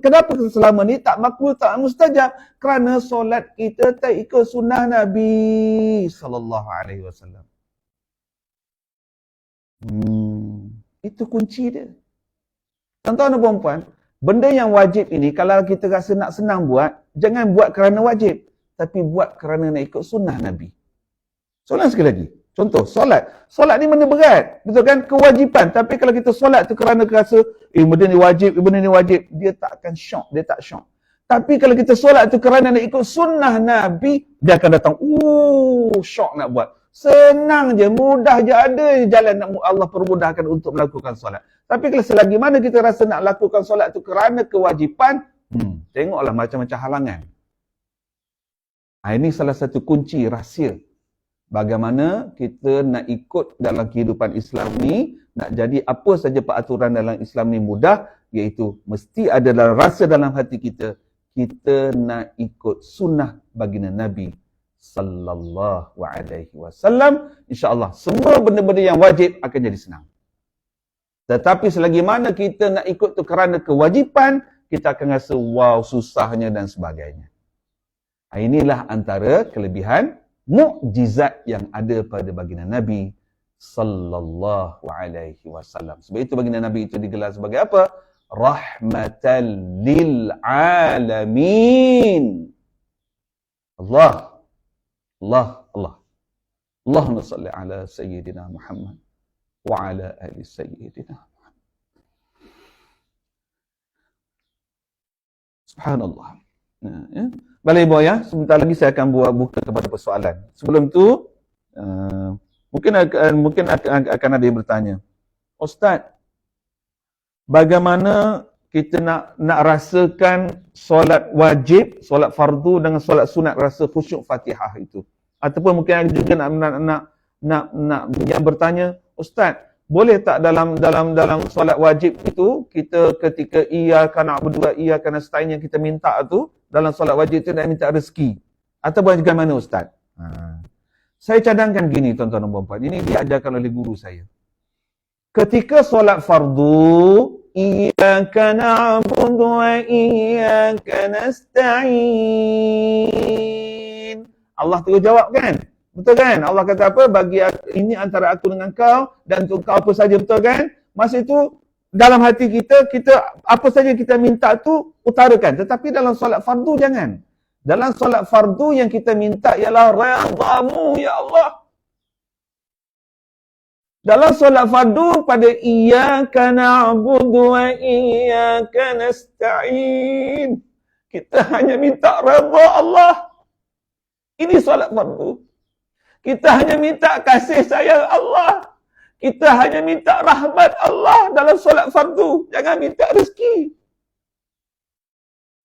kenapa selama ni tak makbul, tak mustajab? Kerana solat kita tak ikut sunnah Nabi sallallahu alaihi wasallam. Itu kunci dia. Tuan-tuan dan puan-puan, benda yang wajib ini, kalau kita rasa nak senang buat, jangan buat kerana wajib, tapi buat kerana nak ikut sunnah Nabi. Soalan sekali lagi. Contoh, solat. Solat ni benda berat. Betul kan? Kewajipan. Tapi kalau kita solat tu kerana rasa, benda ni wajib, dia tak akan syok. Dia tak syok. Tapi kalau kita solat tu kerana nak ikut sunnah Nabi, dia akan datang, syok nak buat. Senang je, mudah je, ada jalan nak Allah permudahkan untuk melakukan solat. Tapi kalau selagi mana kita rasa nak lakukan solat tu kerana kewajipan, tengoklah macam-macam halangan. Ini salah satu kunci rahsia. Bagaimana kita nak ikut dalam kehidupan Islam ni, nak jadi apa saja peraturan dalam Islam ni mudah, iaitu mesti ada dalam rasa dalam hati kita, kita nak ikut sunnah baginda Nabi sallallahu alaihi wasallam. InsyaAllah semua benda-benda yang wajib akan jadi senang. Tetapi selagi mana kita nak ikut tu kerana kewajipan, kita akan rasa wow susahnya dan sebagainya. Inilah antara kelebihan mukjizat yang ada pada baginda Nabi sallallahu alaihi wasallam. Sebab itu baginda Nabi itu digelar sebagai apa? Rahmatan lil alamin. Allah. Allahumma salli ala sayyidina Muhammad wa ala ali sayyidina Muhammad. Subhanallah. Boleh Ibu ya, sebentar lagi saya akan buka kepada persoalan. Sebelum tu, mungkin akan ada yang bertanya, Ustaz, bagaimana kita nak rasakan solat wajib, solat fardu dengan solat sunat rasa khusyuk Fatihah itu? Ataupun mungkin ada juga nak yang bertanya, Ustaz, Boleh tak dalam solat wajib itu, kita ketika iyyaka na'budu wa iyyaka nasta'in yang kita minta tu, dalam solat wajib itu nak minta rezeki? Atau bagaimana Ustaz? Saya cadangkan gini tuan-tuan dan puan-puan. Ini diajarkan oleh guru saya. Ketika solat fardu, iyyaka na'budu wa iyyaka nasta'in. Allah terus jawab kan? Betul kan? Allah kata apa? Bagi ini antara aku dengan kau dan untuk kau apa saja, betul kan? Masa itu dalam hati kita apa saja kita minta tu utarakan. Tetapi dalam solat fardu jangan. Dalam solat fardu yang kita minta ialah redha-Mu ya Allah. Dalam solat fardu pada iyyaka na'budu wa iyyaka nasta'in, kita hanya minta redha Allah. Ini solat fardu. Kita hanya minta kasih sayang Allah. Kita hanya minta rahmat Allah dalam solat fardu. Jangan minta rezeki.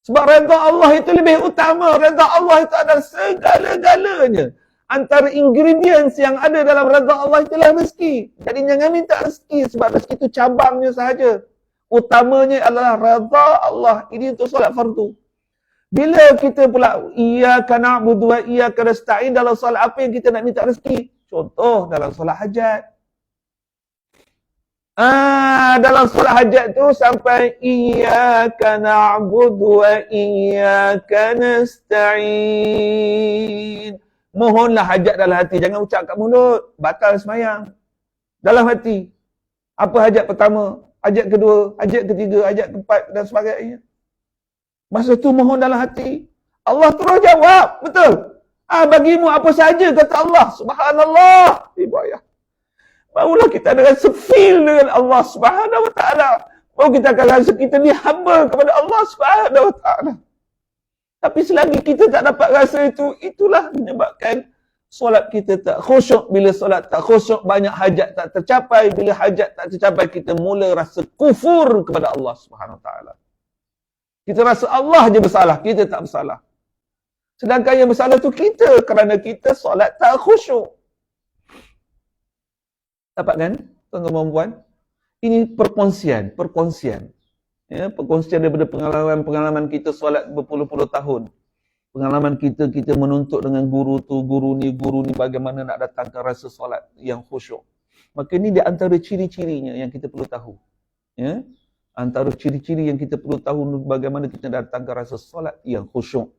Sebab redha Allah itu lebih utama. Redha Allah itu adalah segala-galanya. Antara ingredients yang ada dalam redha Allah itulah rezeki. Jadi jangan minta rezeki sebab rezeki itu cabangnya sahaja. Utamanya adalah redha Allah. Ini untuk solat fardu. Bila kita pula iyyaka na'budu wa iyyaka nasta'in, dalam solat apa yang kita nak minta rezeki? Contoh dalam solat hajat. Dalam solat hajat tu sampai iyyaka na'budu wa iyyaka nasta'in. Mohonlah hajat dalam hati, jangan ucap kat mulut, batal semayang. Dalam hati. Apa hajat pertama, hajat kedua, hajat ketiga, hajat keempat dan sebagainya. Masa tu mohon dalam hati. Allah terus jawab. Betul. Bagimu apa saja, kata Allah. Subhanallah. Ibu ayah. Barulah kita ada rasa feel dengan Allah Subhanahu Wa Taala. Baru kita akan rasa kita ni hamba kepada Allah Subhanahu Wa Taala. Tapi selagi kita tak dapat rasa itu, itulah menyebabkan solat kita tak khusyuk. Bila solat tak khusyuk, banyak hajat tak tercapai. Bila hajat tak tercapai, kita mula rasa kufur kepada Allah Subhanahu Wa Taala. Kita rasa Allah je bersalah, kita tak bersalah. Sedangkan yang bersalah tu kita, kerana kita solat tak khusyuk. Dapat kan, tuan-tuan dan puan? Ini perkongsian. Ya, perkongsian daripada pengalaman kita solat berpuluh-puluh tahun. Pengalaman kita menuntut dengan guru ni, bagaimana nak datangkan rasa solat yang khusyuk. Maka ini di antara ciri-cirinya yang kita perlu tahu. Ya. Antara ciri-ciri yang kita perlu tahu bagaimana kita datangkan rasa solat yang khusyuk.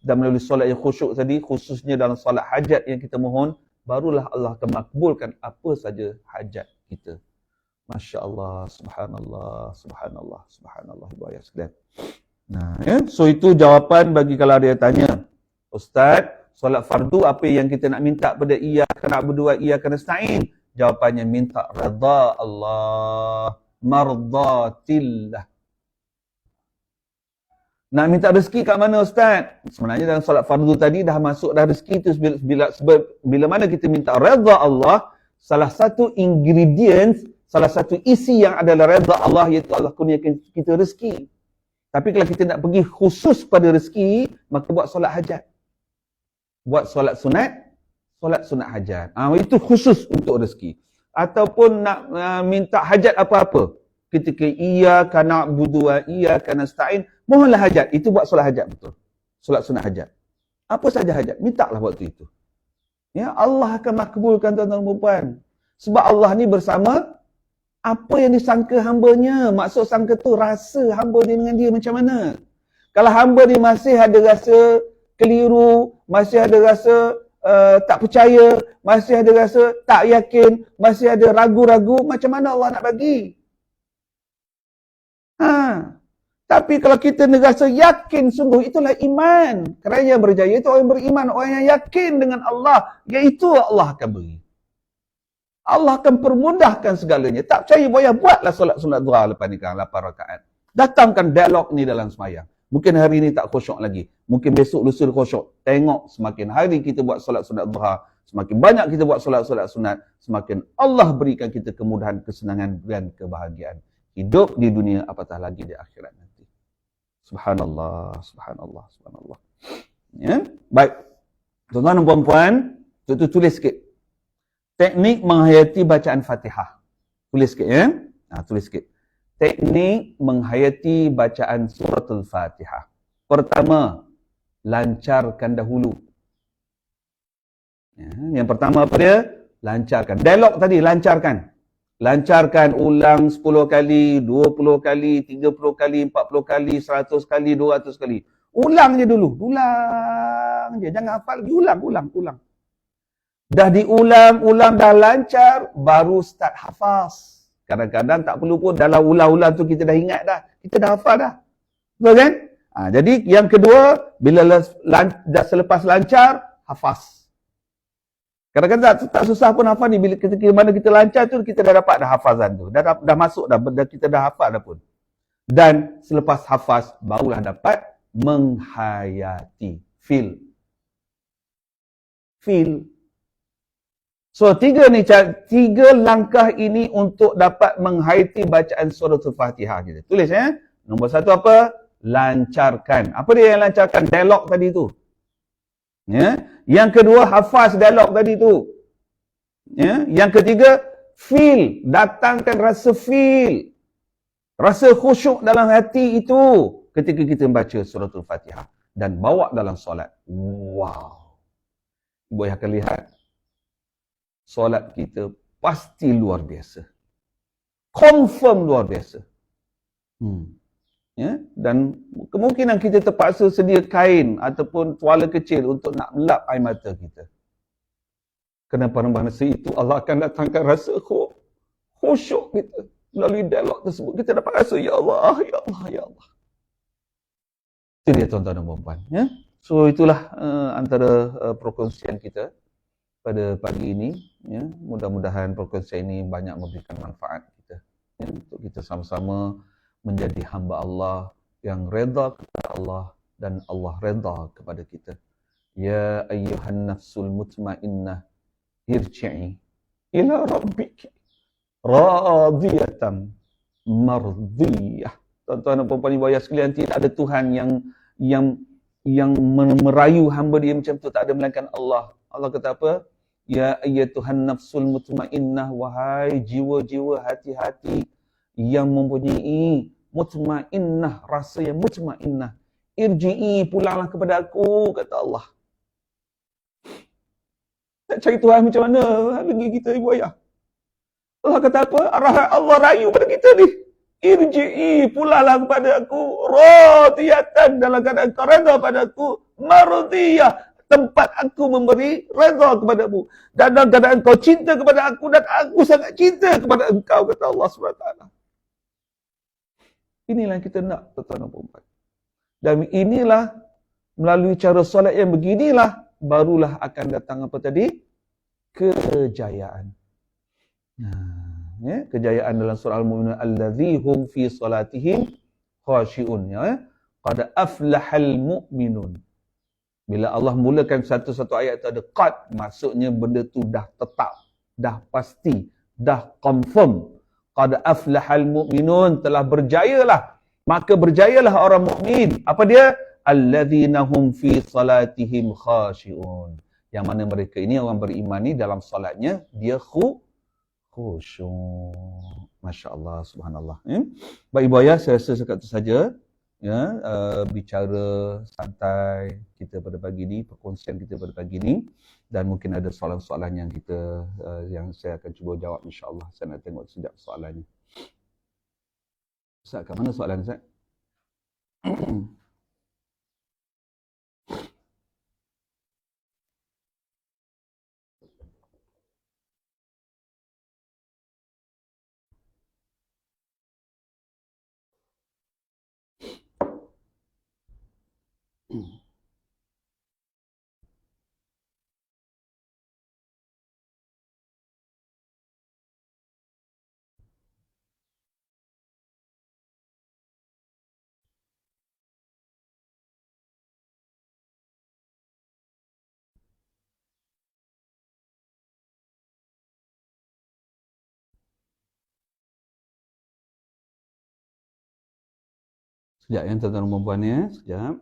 Dan melalui solat yang khusyuk tadi, khususnya dalam solat hajat yang kita mohon, barulah Allah akan makbulkan apa saja hajat kita. Masya Allah, subhanallah, subhanallah, subhanallah. Ibu ayah sekalian. Nah, ya? So itu jawapan bagi kalau dia tanya, Ustaz, solat fardu apa yang kita nak minta pada iyyaka na'budu wa iyyaka nasta'in? Jawapannya minta redha Allah. Mardatillah. Nak minta rezeki kat mana Ustaz? Sebenarnya dalam solat fardu tadi dah masuk dah rezeki tu bila mana kita minta redha Allah, salah satu ingredients, salah satu isi yang adalah redha Allah iaitu Allah kurniakan kita rezeki. Tapi kalau kita nak pergi khusus pada rezeki, maka buat solat hajat. Buat solat sunat hajat. Itu khusus untuk rezeki. Ataupun nak minta hajat apa-apa. Ketika iyyaka na'budu wa iyyaka nasta'in, mohonlah hajat. Itu buat solat hajat betul. Solat sunat hajat. Apa saja hajat, mintalah waktu itu. Ya, Allah akan makbulkan tuan-tuan dan puan. Sebab Allah ni bersama apa yang disangka hambanya. Maksud sangka tu rasa hamba dia dengan dia macam mana. Kalau hamba dia masih ada rasa keliru, masih ada rasa tak percaya, masih ada rasa tak yakin, masih ada ragu-ragu, macam mana Allah nak bagi? Tapi kalau kita rasa yakin sungguh, itulah iman. Kerana yang berjaya itu orang yang beriman, orang yang yakin dengan Allah, iaitu Allah akan beri. Allah akan permudahkan segalanya. Tak percaya, boleh buatlah solat sunat duha lepas nikah 8 rakaat. Datangkan dialog ni dalam sembahyang. Mungkin hari ni tak khusyuk lagi. Mungkin besok lusa khusyuk. Tengok semakin hari kita buat solat sunat duha, semakin banyak kita buat solat-solat sunat, semakin Allah berikan kita kemudahan, kesenangan dan kebahagiaan. Hidup di dunia apatah lagi di akhirat nanti. Subhanallah, subhanallah, subhanallah. Ya? Baik. Tuan-tuan dan puan-puan, tulis sikit. Teknik menghayati bacaan Fatihah. Tulis sikit ya. Tulis sikit. Teknik menghayati bacaan suratul Fatihah. Pertama, lancarkan dahulu. Ya, yang pertama apa dia? Lancarkan. Dialog tadi, lancarkan. Lancarkan ulang 10 kali, 20 kali, 30 kali, 40 kali, 100 kali, 200 kali. Ulang je dulu. Ulang je. Jangan hafal lagi. Ulang. Dah diulang, dah lancar, baru start hafaz. Kadang-kadang tak perlu pun dalam ulang-ulang tu kita dah ingat dah. Kita dah hafal dah. Betul kan? Jadi yang kedua, bila dah selepas lancar, hafaz. Kadang-kadang tak susah pun hafal ni. Bila mana kita lancar tu, kita dah dapat dah hafazan tu. Dah masuk dah, kita dah hafal dah pun. Dan selepas hafaz, barulah dapat menghayati. Feel. So, tiga langkah ini untuk dapat menghayati bacaan surah Al-Fatihah kita. Tulis ya. Nombor satu apa? Lancarkan. Apa dia yang lancarkan? Dialog tadi tu. Ya. Yang kedua, hafaz dialog tadi tu. Ya. Yang ketiga, feel. Datangkan rasa feel. Rasa khusyuk dalam hati itu ketika kita membaca surah Al-Fatihah. Dan bawa dalam solat. Wow. Ibu akan lihat. Solat kita pasti luar biasa. Confirm luar biasa. Ya, dan kemungkinan kita terpaksa sedia kain ataupun tuala kecil untuk nak melap air mata kita. Kerana pada masa itu Allah akan datangkan rasa khusyuk kita. Melalui dialog tersebut kita dapat rasa ya Allah, ya Allah, ya Allah. Itu dia tuan-tuan dan puan-puan, ya. So itulah antara perkongsian kita pada pagi ini, ya. Mudah-mudahan perkongsian ini banyak memberikan manfaat kita, ya, untuk kita sama-sama menjadi hamba Allah yang reda kepada Allah dan Allah reda kepada kita. Ya ayyuhan nafsul mutmainnah irji'i ila rabbiki radiyatan mardiyah. Tuan-tuan dan puan-puan ibu ayah sekalian, tidak ada Tuhan yang merayu hamba dia macam tu, tak ada melainkan Allah. Allah kata apa? Ya ayyatuhan nafsul mutmainnah, wahai jiwa-jiwa hati-hati yang mempunyai mutmainnah, rasa yang mutmainnah. Irji'i, pulanglah kepada aku, kata Allah. Nak cari Tuhan macam mana lagi kita ibu ayah? Allah kata apa? Allah rayu pada kita ni. Irji'i, pulanglah kepada aku. Radiyatan, dalam keadaan kau redha pada aku. Mardiyah, tempat aku memberi redha kepadamu. Dan dalam keadaan kau cinta kepada aku dan aku sangat cinta kepada engkau, kata Allah SWT. Inilah yang kita nak, tuan-tuan dan puan-puan. Dan inilah, melalui cara solat yang beginilah, barulah akan datang apa tadi? Kejayaan. Ya, kejayaan dalam surah Al-Mu'minun, allazi hum fi salatihim khashi'un, ya. Qad aflahal mu'minun. Bila Allah mulakan satu-satu ayat itu ada qad, maksudnya benda tu dah tetap, dah pasti, dah confirm. Qad aflahal mu'minun, telah berjayalah. Maka berjayalah orang mukmin. Apa dia? Alladzina hum fi salatihim khashi'un. Yang mana mereka ini, orang beriman ni dalam solatnya dia khusyuk. Masya Allah, subhanallah. Baik ibu ayah, saya rasa sekat itu saja. Ya, bicara santai kita pada pagi ni, perkongsian kita pada pagi ni, dan mungkin ada soalan-soalan yang kita yang saya akan cuba jawab, insya-Allah. Saya nak tengok sejak soalannya. Ustaz, kat mana soalan Ustaz? Sekejap ya tuan-tuan dan puan-puan ya, sekejap.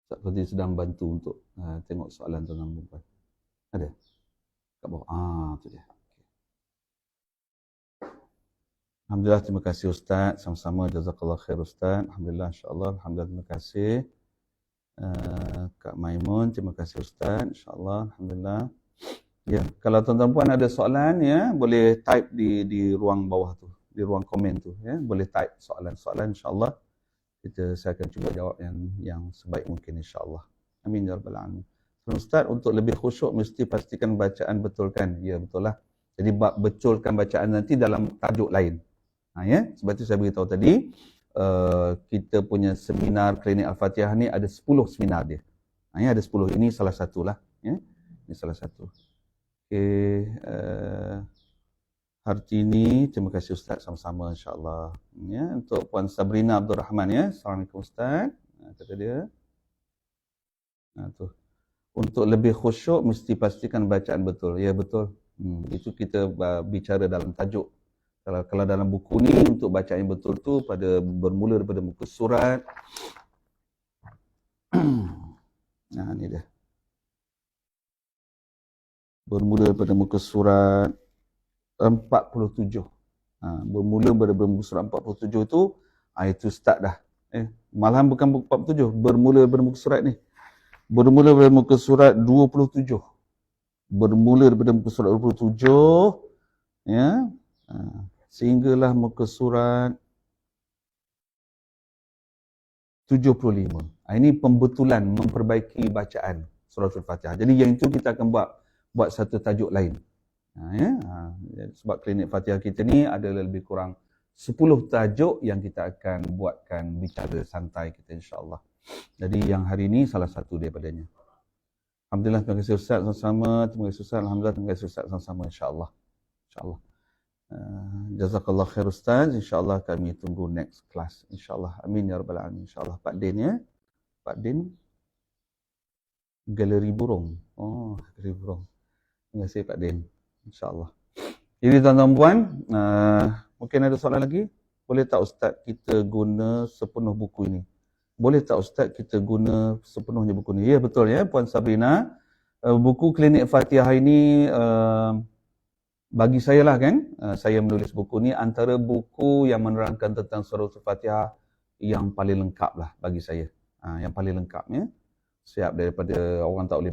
Seperti sedang bantu untuk tengok soalan tuan-tuan dan puan-puan. Ada? Kat bawah. Tu dia. Alhamdulillah, terima kasih Ustaz. Sama-sama, jazakallah khair Ustaz. Alhamdulillah, insyaAllah. Alhamdulillah, terima kasih. Kak Maimun, terima kasih Ustaz. InsyaAllah, Alhamdulillah. Ya, kalau tuan-tuan puan ada soalan, ya, boleh type di ruang bawah tu, di ruang komen tu, ya. Boleh type soalan-soalan, insyaAllah. Saya akan cuba jawab yang sebaik mungkin, insyaAllah. Amin ya rabbal alamin. Ustaz, untuk lebih khusyuk mesti pastikan bacaan betulkan. Ya, betul lah. Jadi betulkan bacaan nanti dalam tajuk lain. Ya, sebab itu saya beritahu tadi, kita punya seminar klinik Al-Fatihah ni ada 10 seminar dia. Ya, ada 10. Ini salah satulah. Ya, ini salah satu. Okey, Hartini, terima kasih Ustaz, sama-sama insyaAllah. Ya, untuk Puan Sabrina Abdul Rahman, ya. Assalamualaikum Ustaz. Kata dia. Tu. Untuk lebih khusyuk mesti pastikan bacaan betul. Ya, betul. Itu kita bicara dalam tajuk. Kalau dalam buku ni, untuk bacaan yang betul tu bermula daripada muka surat. Nah, ni dia. Bermula daripada muka surat 47. Bermula daripada muka surat 47 tu, itu start dah. Malahan bukan buku 47, bermula daripada muka surat ni. Bermula daripada muka surat 27. Bermula daripada muka surat 27, ya. Sehinggalah muka surat 75. Ini pembetulan, memperbaiki bacaan surah Al-Fatihah. Jadi yang itu kita akan buat satu tajuk lain. Sebab klinik Fatihah kita ni ada lebih kurang 10 tajuk yang kita akan buatkan bicara santai kita, insyaAllah. Jadi yang hari ini salah satu daripadanya. Alhamdulillah, terima kasih Ustaz sama-sama. Terima kasih Ustaz. Alhamdulillah, terima kasih Ustaz sama-sama, insyaAllah. InsyaAllah. Jazakallah khair Ustaz. InsyaAllah kami tunggu next class. InsyaAllah. Amin ya rabbal alamin. InsyaAllah. Pak Din, ya. Pak Din. Galeri Burung. Oh, Galeri Burung. Terima kasih Pak Din. InsyaAllah. Jadi tuan-tuan puan, mungkin ada soalan lagi? Boleh tak Ustaz kita guna sepenuh buku ini? Boleh tak Ustaz kita guna sepenuhnya buku ini? Ya, betul, ya Puan Sabrina. Buku klinik Fatihah ini, bagi saya lah kan, saya menulis buku ni antara buku yang menerangkan tentang surah Al-Fatihah yang paling lengkap lah bagi saya. Yang paling lengkap, ya. Siap daripada orang tak boleh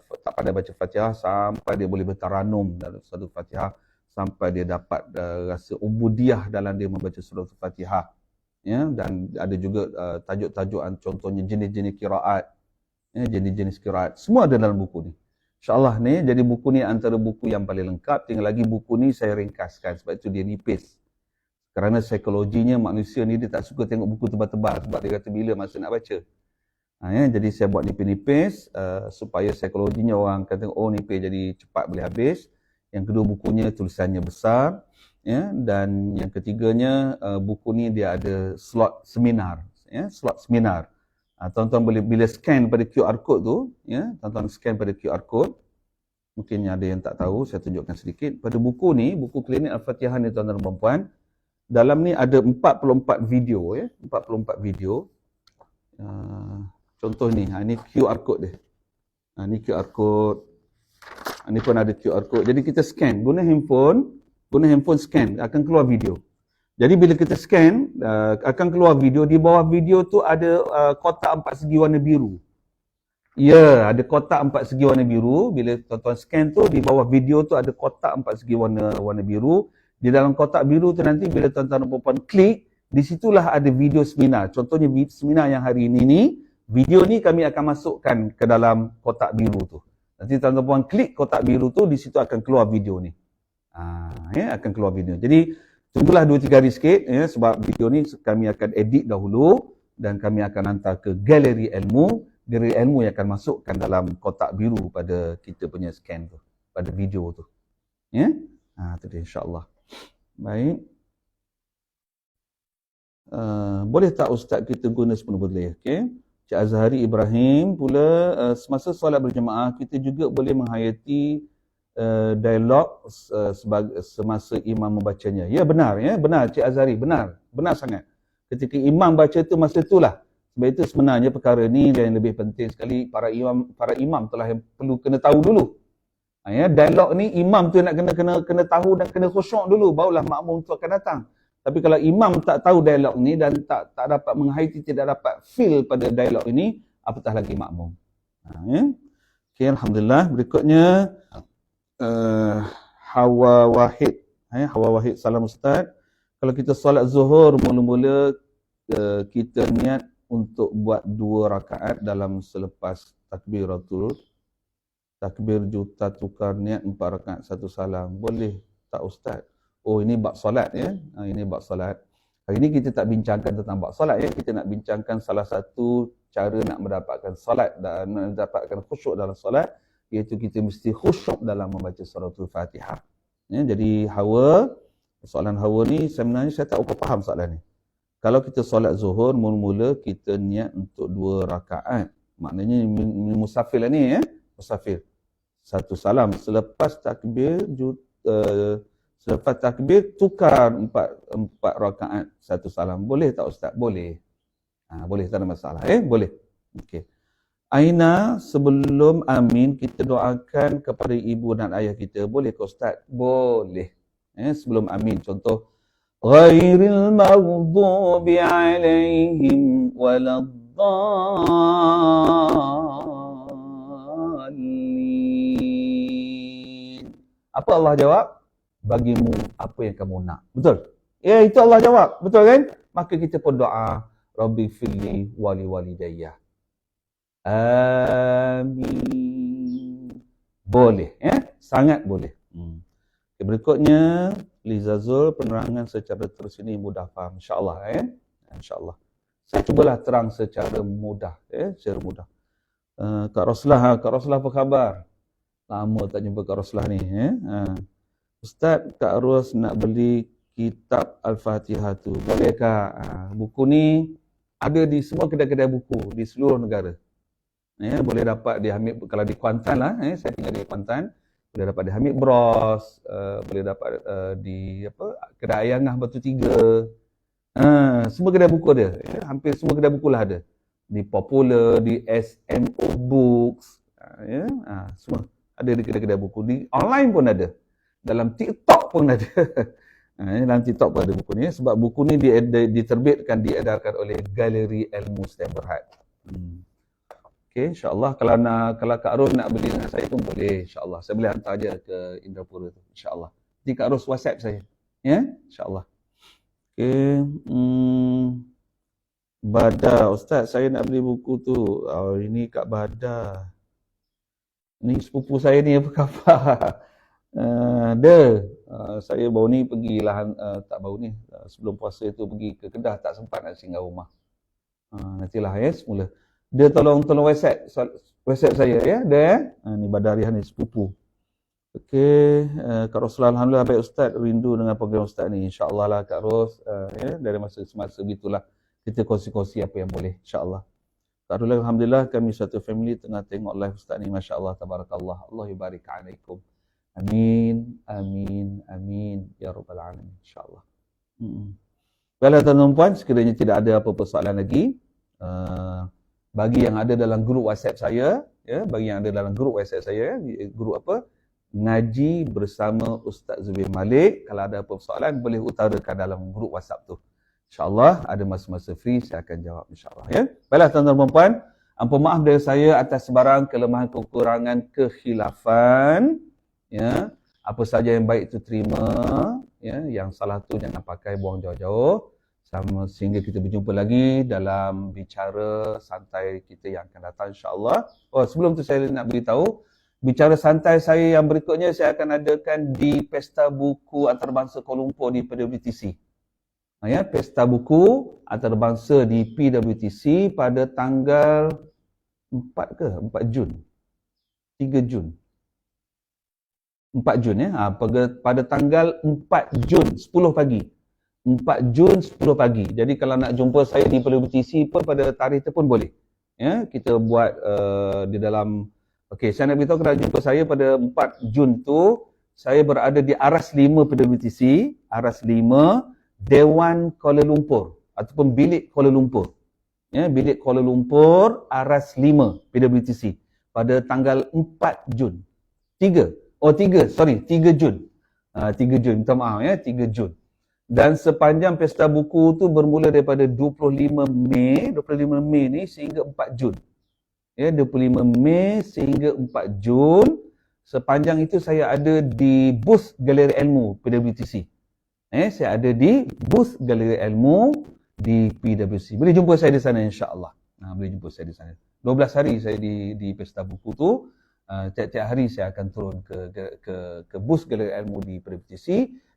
tak pandai baca Fatihah sampai dia boleh bertaranum dalam surah Al-Fatihah, sampai dia dapat rasa ubudiyah dalam dia membaca surah Al-Fatihah. Ya, dan ada juga tajuk-tajukan, contohnya jenis-jenis qiraat, ya, jenis-jenis qiraat, semua ada dalam buku ni. InsyaAllah ni, jadi buku ni antara buku yang paling lengkap. Tinggal lagi buku ni saya ringkaskan, sebab itu dia nipis. Kerana psikologinya manusia ni dia tak suka tengok buku tebal-tebal, sebab dia kata bila masa nak baca. Ya, jadi saya buat nipis-nipis supaya psikologinya orang kata, oh nipis jadi cepat boleh habis. Yang kedua, bukunya tulisannya besar. Ya, dan yang ketiganya, buku ni dia ada slot seminar, ya, slot seminar. Tuan-tuan boleh bila scan pada QR code tu, ya, tuan-tuan scan pada QR code. Mungkin ada yang tak tahu, saya tunjukkan sedikit. Pada buku ni, buku klinik Al-Fatihah ni tuan-tuan dan puan-puan, dalam ni ada 44 video, ya, 44 video. Contoh ni, ni QR code dia. Ni QR code. Ni pun ada QR code. Jadi kita scan guna handphone scan, akan keluar video. Jadi bila kita scan, akan keluar video. Di bawah video tu ada kotak 4 segi warna biru. Ya, ada kotak 4 segi warna biru. Bila tuan-tuan scan tu, di bawah video tu ada kotak 4 segi warna biru. Di dalam kotak biru tu nanti bila tuan-tuan dan puan-puan klik, di situlah ada video seminar. Contohnya seminar yang hari ini ni, video ni kami akan masukkan ke dalam kotak biru tu. Nanti tuan-tuan dan puan klik kotak biru tu, di situ akan keluar video ni. Ya, akan keluar video. Jadi tunggulah 2-3 hari sikit, ya, sebab video ni kami akan edit dahulu dan kami akan hantar ke galeri ilmu. Galeri ilmu yang akan masukkan dalam kotak biru pada kita punya scan tu, pada video tu. Ya, itu dia, insyaAllah. Baik. Boleh tak Ustaz kita guna sepenuh boleh? Okay. Cik Azhari Ibrahim pula, semasa solat berjemaah kita juga boleh menghayati dialog semasa imam membacanya. Ya, benar, ya, benar Cik Azhari, benar sangat. Ketika imam baca tu, masa itulah. Sebab itu sebenarnya perkara ni yang lebih penting sekali, para imam telah yang perlu kena tahu dulu. Ya, dialog ni imam tu nak kena tahu dan kena khusyuk dulu, barulah makmum tu akan datang. Tapi kalau imam tak tahu dialog ni dan tak dapat menghayati, tidak dapat feel pada dialog ini, apatah lagi makmum. Ya. Okay, alhamdulillah. Berikutnya Hawa Wahid. Hawa Wahid, salam Ustaz. Kalau kita solat zuhur mula-mula kita niat untuk buat 2 rakaat dalam selepas takbir juta tukar niat 4 rakaat 1 salam. Boleh tak Ustaz? Oh, ini bab solat ya. Ini bab solat. Hari ini kita tak bincangkan tentang bab solat ya. Kita nak bincangkan salah satu cara nak mendapatkan solat dan mendapatkan khusyuk dalam solat, iaitu kita mesti khusyuk dalam membaca suratul Fatihah. Ya, jadi soalan Hawa ni sebenarnya saya tak faham soalan ni. Kalau kita solat zuhur mula-mula kita niat untuk 2 rakaat. Maknanya musafir lah ni ya. Musafir. 1 salam selepas takbir tukar 4 rakaat 1 salam. Boleh tak Ustaz? Boleh. Boleh, tak ada masalah. Boleh. Okey. Aina, sebelum amin kita doakan kepada ibu dan ayah kita. Boleh ke Ustaz? Boleh. Sebelum amin. Contoh, ghairil maghdubi alaihim waladdallin. Apa Allah jawab? Bagimu apa yang kamu nak. Betul? Ya, itu Allah jawab. Betul kan? Maka kita pun doa, Rabbi firli wali walidayya. Amin. Boleh. Sangat boleh. Berikutnya, Liza Zul, penerangan secara terus ini mudah faham. InsyaAllah. InsyaAllah. Saya cubalah terang secara mudah. Secara mudah. Kak Roslah apa khabar? Lama tak jumpa Kak Roslah ni. Ustaz, Kak Ros nak beli kitab Al-Fatihah tu. Bolehkah? Buku ni ada di semua kedai-kedai buku di seluruh negara. Boleh dapat di Hamid, kalau di Kuantan lah, saya tinggal di Kuantan, boleh dapat di Hamid Bros, boleh dapat di kedai Ayangah Batu Tiga. Semua kedai buku ada. Hampir semua kedai buku lah ada. Di Popular, di SMO Books, semua ada di kedai-kedai buku. Di online pun ada. Dalam TikTok pun ada. Dalam TikTok pun ada buku ni. Sebab buku ni diterbitkan, diedarkan oleh Galeri Ilmu Sdn Bhd. Okey, insyaAllah kalau Kak Ros nak beli dengan saya pun boleh, insyaAllah. Saya boleh hantar je ke Indrapura tu, insyaAllah. Nanti Kak Ros WhatsApp saya. Ya, insyaAllah. Okey. Badar, Ustaz, saya nak beli buku tu. Ini Kak Badar. Ni sepupu saya ni, apa khabar? Saya baru ni pergilah, tak baru ni, sebelum puasa tu pergi ke Kedah, tak sempat nak singgah rumah. Nantilah semula. Dia tolong WhatsApp saya ya. Ni Badariah ni sepupu. Okey, Kak Roslah, alhamdulillah baik Ustaz, rindu dengan program Ustaz ni. InsyaAllah lah Kak Ros, dari masa ke masa begitulah kita kongsi-kongsi apa yang boleh, insyaAllah. Kak Ros, alhamdulillah kami satu family tengah tengok live Ustaz ni, masya-Allah, tabarakallah. Allah yubarik alaikum. Amin, amin, amin ya rabbal alamin, insya-Allah. Baiklah tuan-tuan dan puan, sekiranya tidak ada apa-apa soalan lagi, bagi yang ada dalam grup WhatsApp saya, grup apa? Ngaji bersama Ustaz Zubir Malik. Kalau ada apa soalan boleh utarakan dalam grup WhatsApp tu. InsyaAllah ada masa-masa free saya akan jawab, insyaAllah ya. Baiklah tuan-tuan dan puan, ampun maaf dari saya atas sebarang kelemahan kekurangan kekhilafan. Ya, apa saja yang baik itu terima, ya, yang salah tu jangan pakai, buang jauh-jauh. Sehingga kita berjumpa lagi dalam bicara santai kita yang akan datang, insya-Allah. Sebelum tu saya nak beritahu, bicara santai saya yang berikutnya saya akan adakan di Pesta Buku Antarabangsa Kuala Lumpur di PWTC. Pesta Buku Antarabangsa di PWTC pada tanggal 4 Jun. 3 Jun. 4 Jun ya. Pada tanggal 4 Jun 10 pagi. 4 Jun 10 pagi. Jadi kalau nak jumpa saya di PWTC pun pada tarikh itu pun boleh. Ya, kita buat di dalam, okey, saya nak beritahu kalau jumpa saya pada 4 Jun tu, saya berada di Aras 5 PWTC, Aras 5 Dewan Kuala Lumpur ataupun Bilik Kuala Lumpur. Ya, Bilik Kuala Lumpur Aras 5 PWTC pada tanggal 4 Jun. 3 Jun. 3 Jun, minta maaf ya, 3 Jun. Dan sepanjang pesta buku tu bermula daripada 25 Mei ni sehingga 4 Jun. Ya, 25 Mei sehingga 4 Jun. Sepanjang itu saya ada di booth Galeri Ilmu PWTC. Saya ada di booth Galeri Ilmu di PWTC. Boleh jumpa saya di sana insya-Allah. Boleh jumpa saya di sana. 12 hari saya di pesta buku tu. Tiap-tiap hari saya akan turun ke booth Galeri Ilmu di PWTC.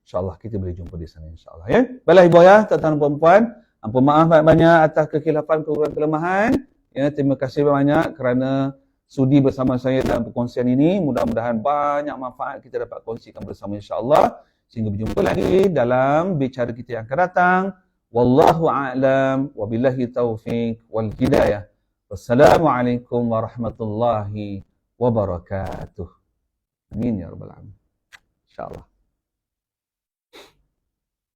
InsyaAllah kita boleh jumpa di sana insyaAllah. Ya? Baiklah ibu ayah, tuan-tuan dan puan-puan. Ampun maaf banyak-banyak atas kekhilafan, kekurangan, kelemahan. Ya, terima kasih banyak kerana sudi bersama saya dalam perkongsian ini. Mudah-mudahan banyak manfaat kita dapat kongsikan bersama insyaAllah. Sehingga berjumpa lagi dalam bicara kita yang akan datang. Wallahu a'lam wa billahi taufiq wal hidayah. Wassalamualaikum warahmatullahi wabarakatuh. Amin ya rabbal alamin. InsyaAllah.